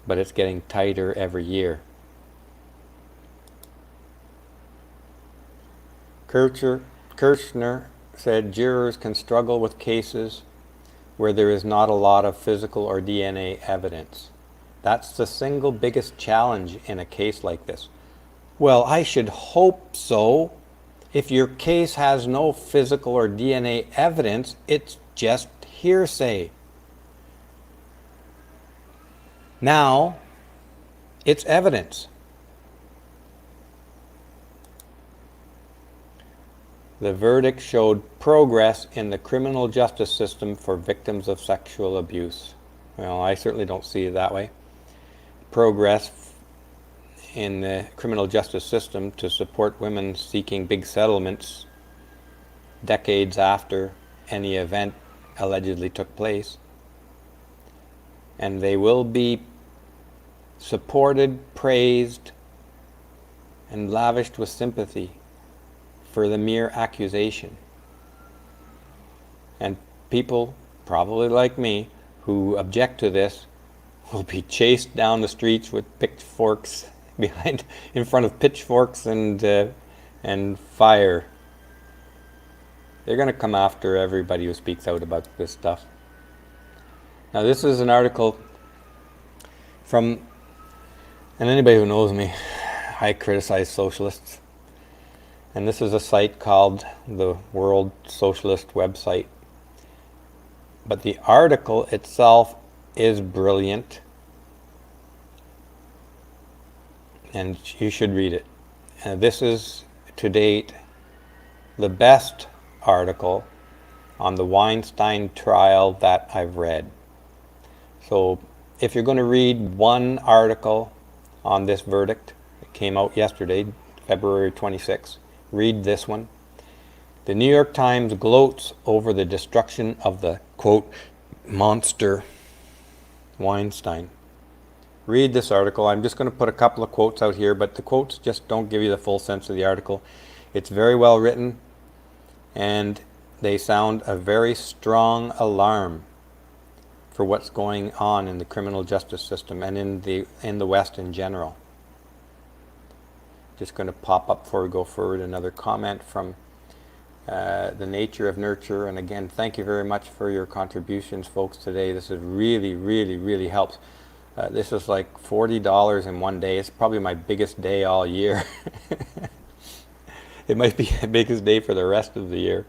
but it's getting tighter every year. Kirchner said jurors can struggle with cases where there is not a lot of physical or DNA evidence. That's the single biggest challenge in a case like this. Well, I should hope so. If your case has no physical or DNA evidence, it's just hearsay. Now, it's evidence. The verdict showed progress in the criminal justice system for victims of sexual abuse. Well, I certainly don't see it that way. Progress in the criminal justice system to support women seeking big settlements decades after any event allegedly took place. And they will be supported, praised, and lavished with sympathy for the mere accusation. And people, probably like me, who object to this will be chased down the streets with pitchforks in front of pitchforks and fire. They're going to come after everybody who speaks out about this stuff. Now, this is an article from, and anybody who knows me, I criticize socialists. And this is a site called the World Socialist website. But the article itself is brilliant, and you should read it. This is, to date, the best article on the Weinstein trial that I've read. So if you're going to read one article on this verdict, it came out yesterday, February 26th, read this one. The New York Times gloats over the destruction of the, quote, monster Weinstein. Read this article. I'm just going to put a couple of quotes out here, but the quotes just don't give you the full sense of the article. It's very well written, and they sound a very strong alarm for what's going on in the criminal justice system and in the West in general. Just going to pop up before we go forward another comment from the nature of nurture. And again, thank you very much for your contributions, folks, today. This is really, really, really helps. This is like $40 in one day. It's probably my biggest day all year. It might be the biggest day for the rest of the year.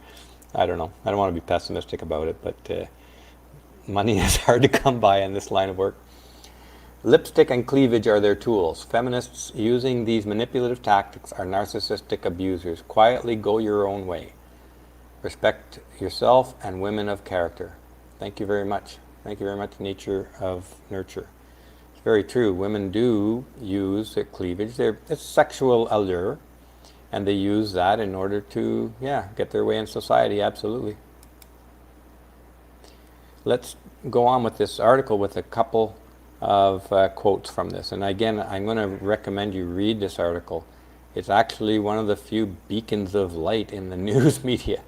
I don't know. I don't want to be pessimistic about it, but money is hard to come by in this line of work. Lipstick and cleavage are their tools. Feminists using these manipulative tactics are narcissistic abusers. Quietly go your own way. Respect yourself and women of character. Thank you very much. Thank you very much, nature of nurture. It's very true. Women do use cleavage. It's sexual allure, and they use that in order to, get their way in society. Absolutely. Let's go on with this article with a couple of quotes from this. And again, I'm going to recommend you read this article. It's actually one of the few beacons of light in the news media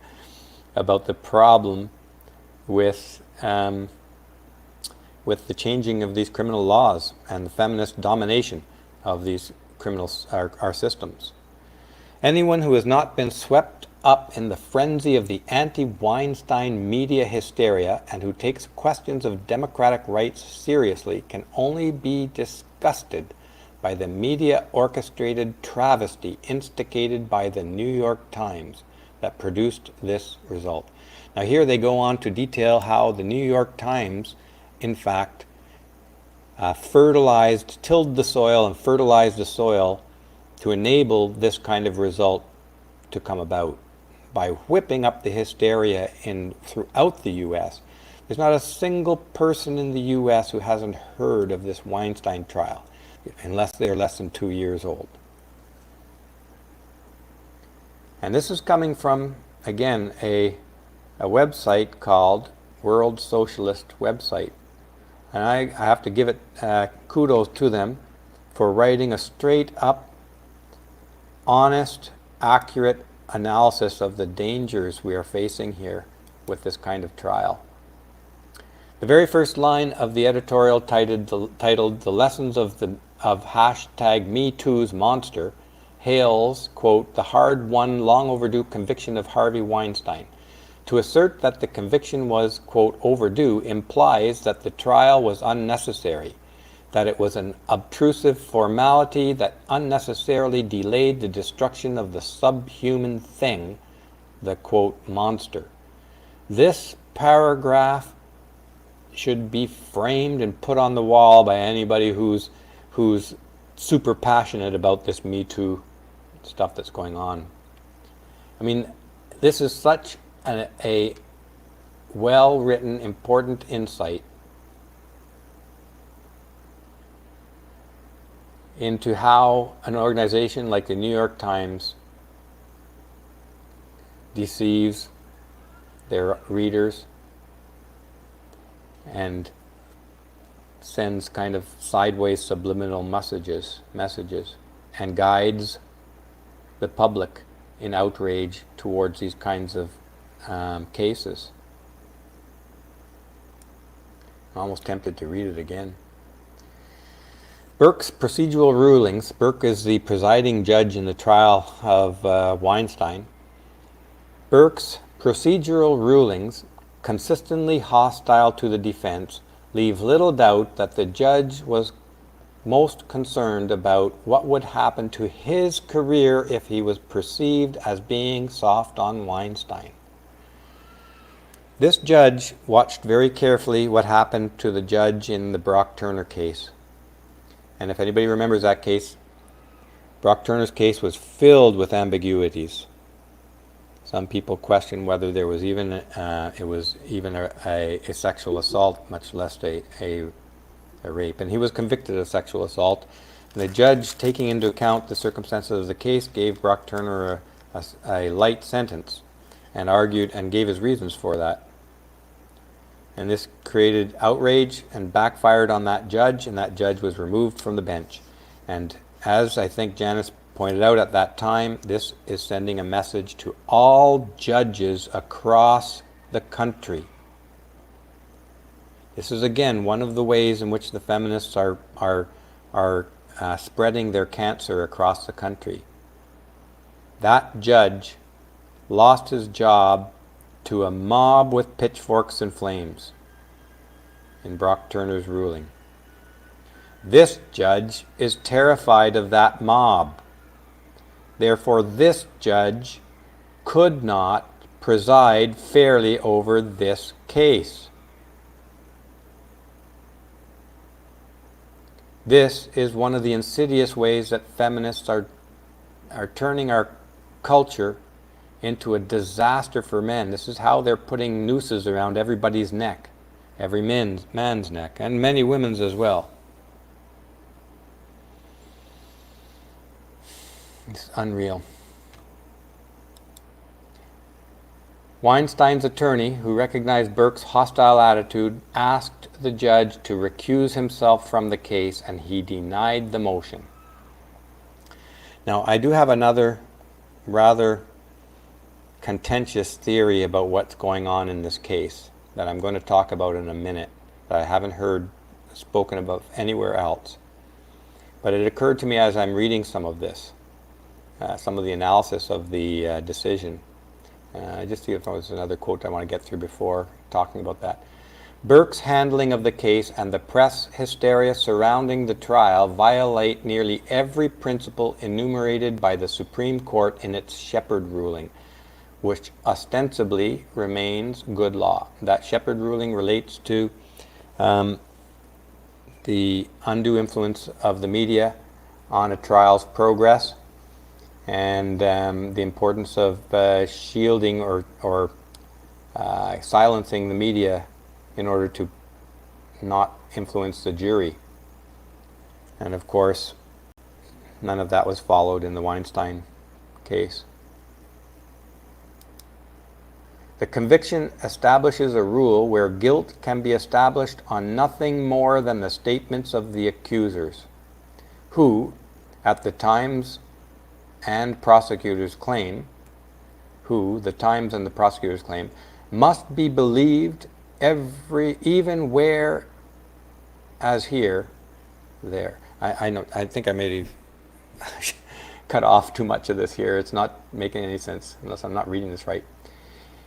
about the problem with the changing of these criminal laws and the feminist domination of these our systems. Anyone who has not been swept up in the frenzy of the anti-Weinstein media hysteria and who takes questions of democratic rights seriously can only be disgusted by the media-orchestrated travesty instigated by the New York Times that produced this result. Now here they go on to detail how the New York Times, in fact, tilled the soil and fertilized the soil to enable this kind of result to come about by whipping up the hysteria throughout the U.S. There's not a single person in the U.S. who hasn't heard of this Weinstein trial, unless they're less than 2 years old. And this is coming from, again, a website called World Socialist website. And I have to give it kudos to them for writing a straight up, honest, accurate analysis of the dangers we are facing here with this kind of trial. The very first line of the editorial titled "The Lessons of hashtag #MeToo's Monster" hails, quote, the hard-won, long-overdue conviction of Harvey Weinstein. To assert that the conviction was, quote, overdue implies that the trial was unnecessary, that it was an obtrusive formality that unnecessarily delayed the destruction of the subhuman thing, the, quote, monster. This paragraph should be framed and put on the wall by anybody who's super passionate about this Me Too stuff that's going on. I mean, this is such a well-written, important insight into how an organization like the New York Times deceives their readers and sends kind of sideways subliminal messages and guides the public in outrage towards these kinds of cases. I'm almost tempted to read it again. Burke's procedural rulings. Burke is the presiding judge in the trial of Weinstein. Burke's procedural rulings, consistently hostile to the defense, leave little doubt that the judge was most concerned about what would happen to his career if he was perceived as being soft on Weinstein. This judge watched very carefully what happened to the judge in the Brock Turner case. And if anybody remembers that case, Brock Turner's case was filled with ambiguities. Some people question whether there was even a sexual assault, much less a rape. And he was convicted of sexual assault. And the judge, taking into account the circumstances of the case, gave Brock Turner a light sentence and argued and gave his reasons for that. And this created outrage and backfired on that judge, and that judge was removed from the bench. And as I think Janice pointed out at that time, this is sending a message to all judges across the country. This is again one of the ways in which the feminists are spreading their cancer across the country. That judge lost his job to a mob with pitchforks and flames in Brock Turner's ruling. This judge is terrified of that mob. Therefore, this judge could not preside fairly over this case. This is one of the insidious ways that feminists are turning our culture into a disaster for men. This is how they're putting nooses around everybody's neck, every man's neck, and many women's as well. It's unreal. Weinstein's attorney, who recognized Burke's hostile attitude, asked the judge to recuse himself from the case, and he denied the motion. Now, I do have another rather contentious theory about what's going on in this case that I'm going to talk about in a minute, that I haven't heard spoken about anywhere else. But it occurred to me as I'm reading some of this, some of the analysis of the decision. Just see if there's another quote I want to get through before talking about that. Burke's handling of the case and the press hysteria surrounding the trial violate nearly every principle enumerated by the Supreme Court in its Shepard ruling, which ostensibly remains good law. That Shepard ruling relates to the undue influence of the media on a trial's progress, and the importance of shielding or silencing the media in order to not influence the jury. And of course, none of that was followed in the Weinstein case. The conviction establishes a rule where guilt can be established on nothing more than the statements of the accusers, who, at the Times and prosecutors claim, must be believed even where, as here, there. I think I may have cut off too much of this here. It's not making any sense unless I'm not reading this right.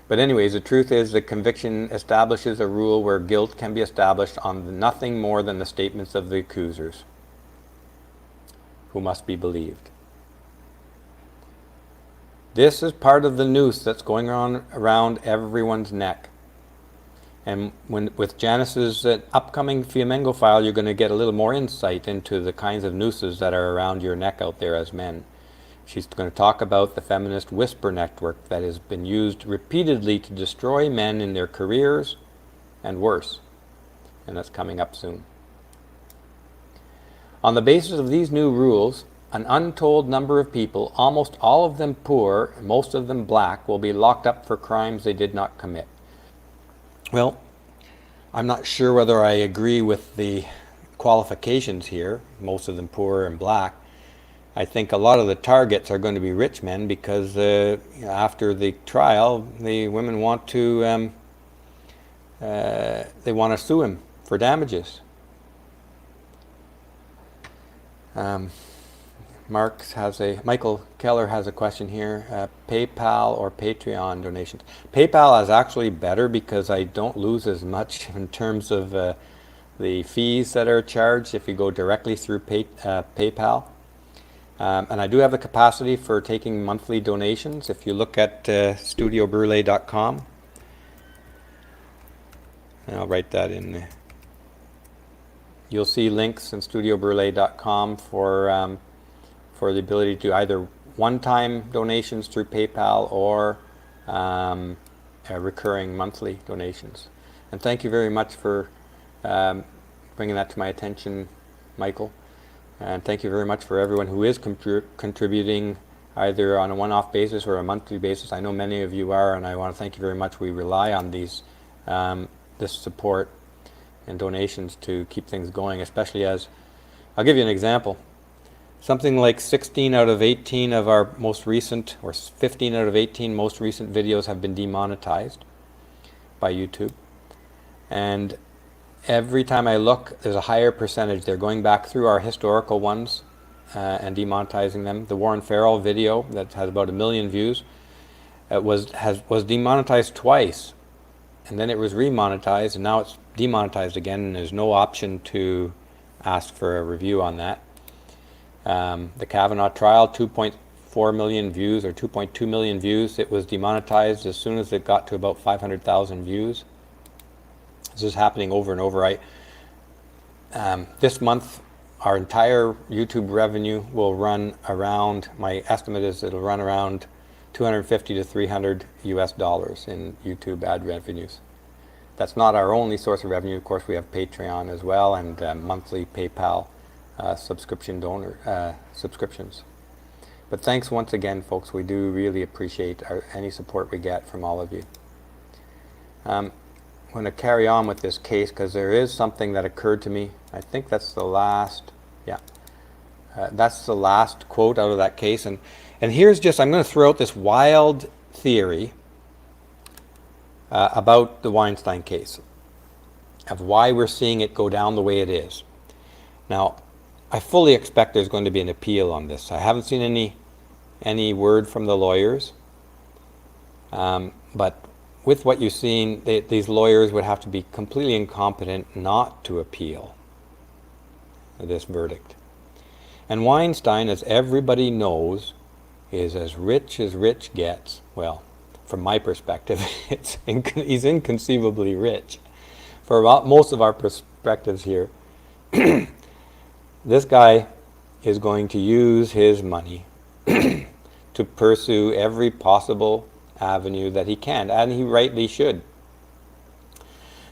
But anyways, the truth is the conviction establishes a rule where guilt can be established on nothing more than the statements of the accusers, who must be believed. This is part of the noose that's going on around everyone's neck. And with Janice's upcoming Flamengo file, you're going to get a little more insight into the kinds of nooses that are around your neck out there as men. She's going to talk about the feminist whisper network that has been used repeatedly to destroy men in their careers and worse. And that's coming up soon. On the basis of these new rules, an untold number of people, almost all of them poor, most of them black, will be locked up for crimes they did not commit. Well, I'm not sure whether I agree with the qualifications here, most of them poor and black. I think a lot of the targets are going to be rich men because after the trial, the women want to sue him for damages. Michael Keller has a question here. PayPal or Patreon donations. PayPal is actually better because I don't lose as much in terms of the fees that are charged if you go directly through PayPal. And I do have the capacity for taking monthly donations. If you look at studiobrulé.com, and I'll write that in there. You'll see links in studiobrulé.com for the ability to do either one-time donations through PayPal or recurring monthly donations. And thank you very much for bringing that to my attention, Michael. And thank you very much for everyone who is contributing either on a one-off basis or a monthly basis. I know many of you are, and I want to thank you very much. We rely on this support and donations to keep things going, especially as, I'll give you an example. Something like 16 out of 18 of our most recent, or 15 out of 18 most recent videos have been demonetized by YouTube. And every time I look, there's a higher percentage. They're going back through our historical ones and demonetizing them. The Warren Farrell video that has about 1 million views was demonetized twice, and then it was remonetized, and now it's demonetized again, and there's no option to ask for a review on that. The Kavanaugh trial, 2.4 million views or 2.2 million views. It was demonetized as soon as it got to about 500,000 views. This is happening over and over. This month, our entire YouTube revenue will run around, my estimate is it'll run around 250 to 300 US dollars in YouTube ad revenues. That's not our only source of revenue. Of course, we have Patreon as well, and monthly PayPal subscriptions. But thanks once again, folks. We do really appreciate any support we get from all of you. I'm going to carry on with this case because there is something that occurred to me. I think that's the last, that's the last quote out of that case. And here's just, I'm going to throw out this wild theory about the Weinstein case, of why we're seeing it go down the way it is. Now, I fully expect there's going to be an appeal on this. I haven't seen any word from the lawyers, but with what you've seen, these lawyers would have to be completely incompetent not to appeal this verdict. And Weinstein, as everybody knows, is as rich gets. Well, from my perspective, he's inconceivably rich. For most of our perspectives here, this guy is going to use his money to pursue every possible avenue that he can, and he rightly should.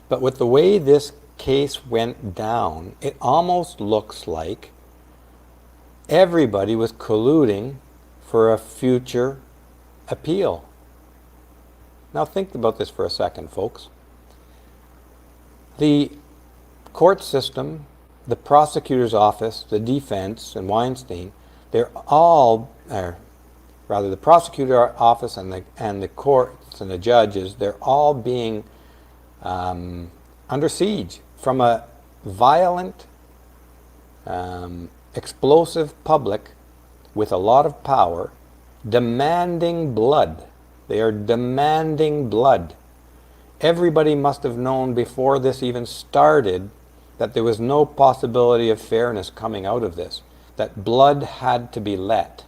But with the way this case went down, it almost looks like everybody was colluding for a future appeal. Now think about this for a second, folks. The court system, the prosecutor's office, the defense, and Weinstein, they're all, rather the prosecutor office and the courts and the judges, they're all being under siege from a violent, explosive public with a lot of power, demanding blood. They are demanding blood. Everybody must have known before this even started that there was no possibility of fairness coming out of this, that blood had to be let.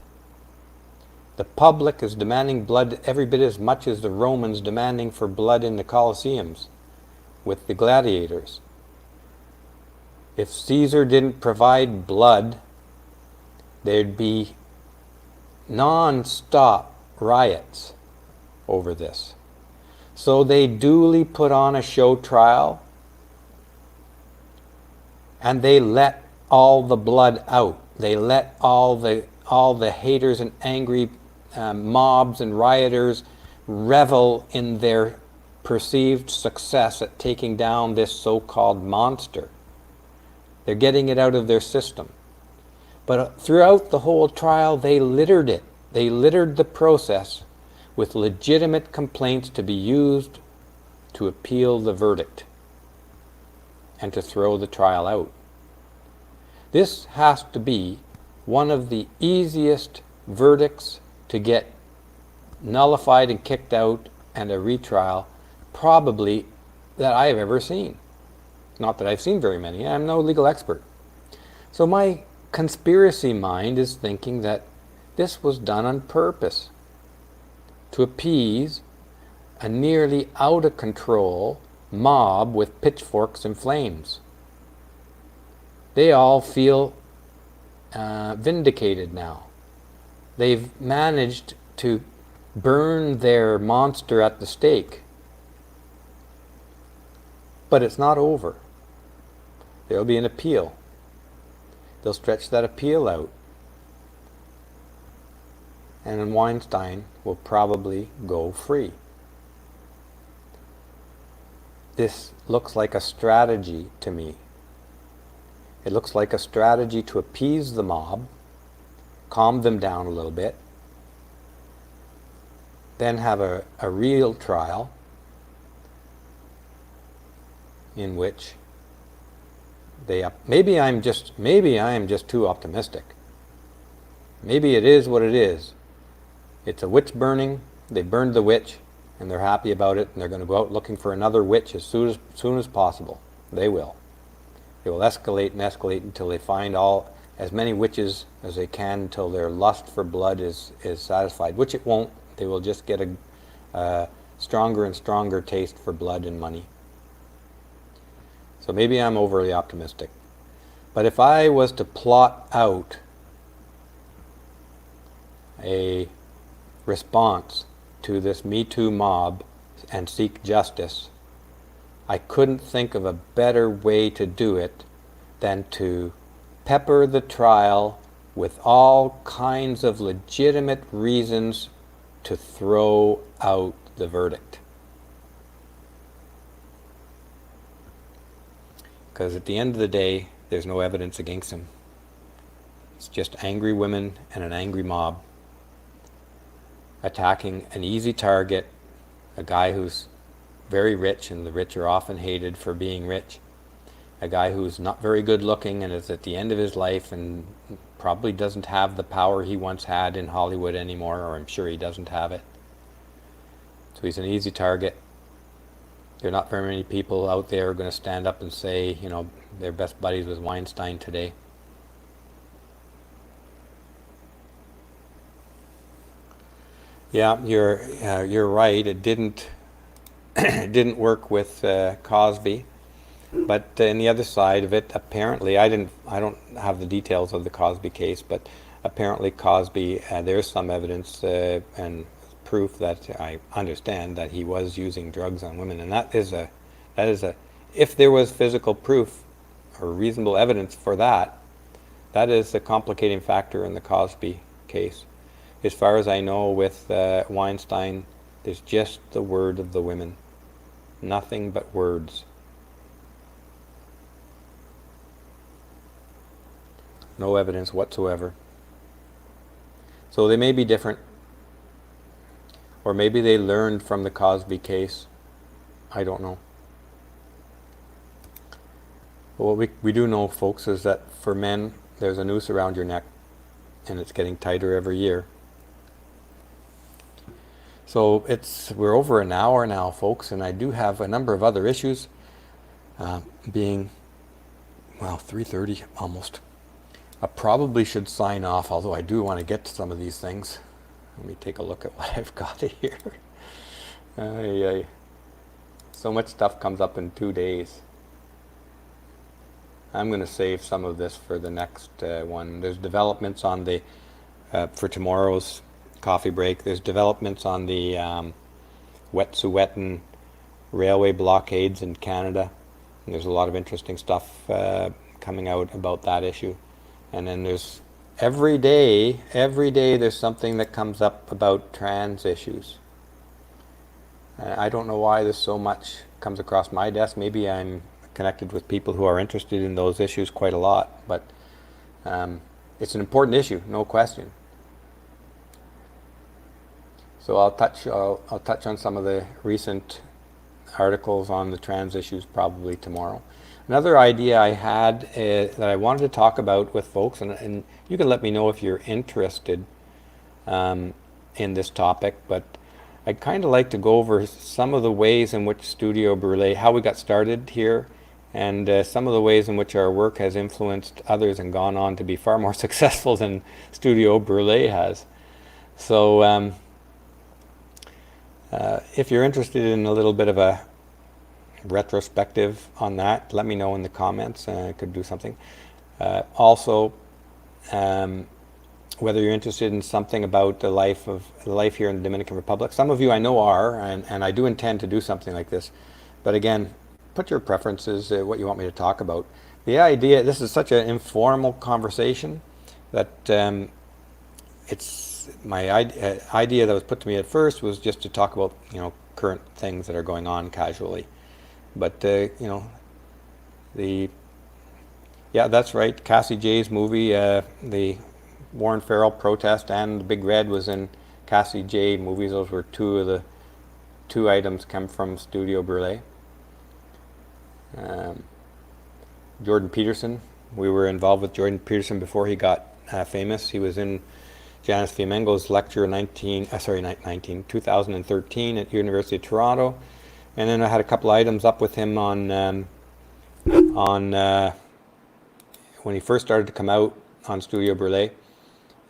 The public is demanding blood every bit as much as the Romans demanding for blood in the Colosseums with the gladiators. If Caesar didn't provide blood, there'd be non-stop riots over this. So they duly put on a show trial, and they let all the blood out. They let all the haters and angry mobs and rioters revel in their perceived success at taking down this so-called monster. They're getting it out of their system. But throughout the whole trial, they littered it. They littered the process with legitimate complaints to be used to appeal the verdict and to throw the trial out. This has to be one of the easiest verdicts to get nullified and kicked out and a retrial probably that I have ever seen. Not that I've seen very many. I'm no legal expert. So my conspiracy mind is thinking that this was done on purpose to appease a nearly out of control mob with pitchforks and flames. They all feel vindicated now. They've managed to burn their monster at the stake. But it's not over. There'll be an appeal. They'll stretch that appeal out. And then Weinstein will probably go free. This looks like a strategy to me. It looks like a strategy to appease the mob, calm them down a little bit, then have a real trial in which they maybe I am just too optimistic. Maybe it is what it is. It's a witch burning. They burned the witch and they're happy about it, and they're going to go out looking for another witch as soon as possible. They will. They will escalate and escalate until they find as many witches as they can until their lust for blood is satisfied, which it won't. They will just get a stronger and stronger taste for blood and money. So maybe I'm overly optimistic. But if I was to plot out a response to this Me Too mob and seek justice, I couldn't think of a better way to do it than to pepper the trial with all kinds of legitimate reasons to throw out the verdict. Because at the end of the day, there's no evidence against him. It's just angry women and an angry mob attacking an easy target, a guy who's very rich, and the rich are often hated for being rich, a guy who's not very good looking and is at the end of his life and probably doesn't have the power he once had in Hollywood anymore, or I'm sure he doesn't have it. So he's an easy target. There are not very many people out there who are going to stand up and say, you know, they're best buddies with Weinstein today. Yeah, you're right. It didn't it didn't work with Cosby, but on the other side of it, apparently, I don't have the details of the Cosby case, but apparently Cosby, there's some evidence and proof that I understand that he was using drugs on women, and that is a if there was physical proof or reasonable evidence for that, that is a complicating factor in the Cosby case. As far as I know, with Weinstein, there's just the word of the women. Nothing but words. No evidence whatsoever. So they may be different. Or maybe they learned from the Cosby case. I don't know. But what we do know, folks, is that for men, there's a noose around your neck, and it's getting tighter every year. So we're over an hour now, folks, and I do have a number of other issues, being, well, 3:30 almost. I probably should sign off, although I do want to get to some of these things. Let me take a look at what I've got here. So much stuff comes up in 2 days. I'm going to save some of this for the next one. There's developments on the, for tomorrow's coffee break, there's developments on the Wet'suwet'en railway blockades in Canada. And there's a lot of interesting stuff coming out about that issue. And then there's every day there's something that comes up about trans issues. I don't know why there's so much comes across my desk. Maybe I'm connected with people who are interested in those issues quite a lot, but it's an important issue, no question. So I'll touch on some of the recent articles on the trans issues probably tomorrow. Another idea I had that I wanted to talk about with folks, and you can let me know if you're interested in this topic, but I'd kind of like to go over some of the ways in which Studio Brulé, how we got started here, and some of the ways in which our work has influenced others and gone on to be far more successful than Studio Brulé has. So if you're interested in a little bit of a retrospective on that, let me know in the comments. I could do something. Also, whether you're interested in something about the life here in the Dominican Republic. Some of you I know are, and I do intend to do something like this. But again, put your preferences, what you want me to talk about. The idea, this is such an informal conversation that it's my idea that was put to me at first was just to talk about, current things that are going on casually. But yeah, that's right. Cassie J's movie, the Warren Farrell protest and the Big Red was in Cassie J movies. Those were two items come from Studio Brulé. Jordan Peterson, we were involved with Jordan Peterson before he got famous. He was in Janice Fiamengo's lecture in 2013 at University of Toronto. And then I had a couple items up with him on when he first started to come out on Studio Brulé.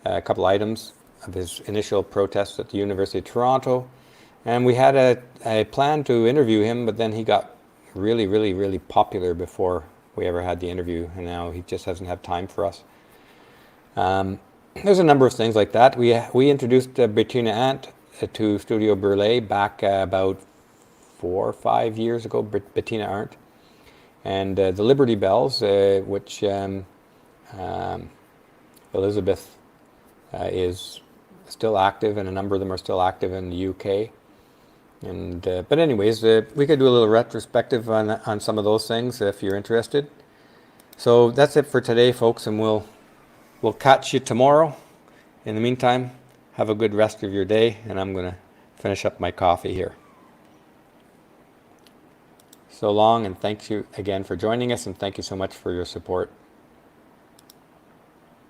A couple items of his initial protests at the University of Toronto. And we had a plan to interview him, but then he got really, really, really popular before we ever had the interview, and now he just doesn't have time for us. There's a number of things like that. We introduced Bettina Ant to Studio Brulé back about 4 or 5 years ago, Bettina Arndt. And the Liberty Bells, which Elizabeth is still active, and a number of them are still active in the UK. And but anyways, we could do a little retrospective on some of those things if you're interested. So that's it for today, folks, and we'll catch you tomorrow. In the meantime, have a good rest of your day, and I'm going to finish up my coffee here. So long, and thank you again for joining us, and thank you so much for your support.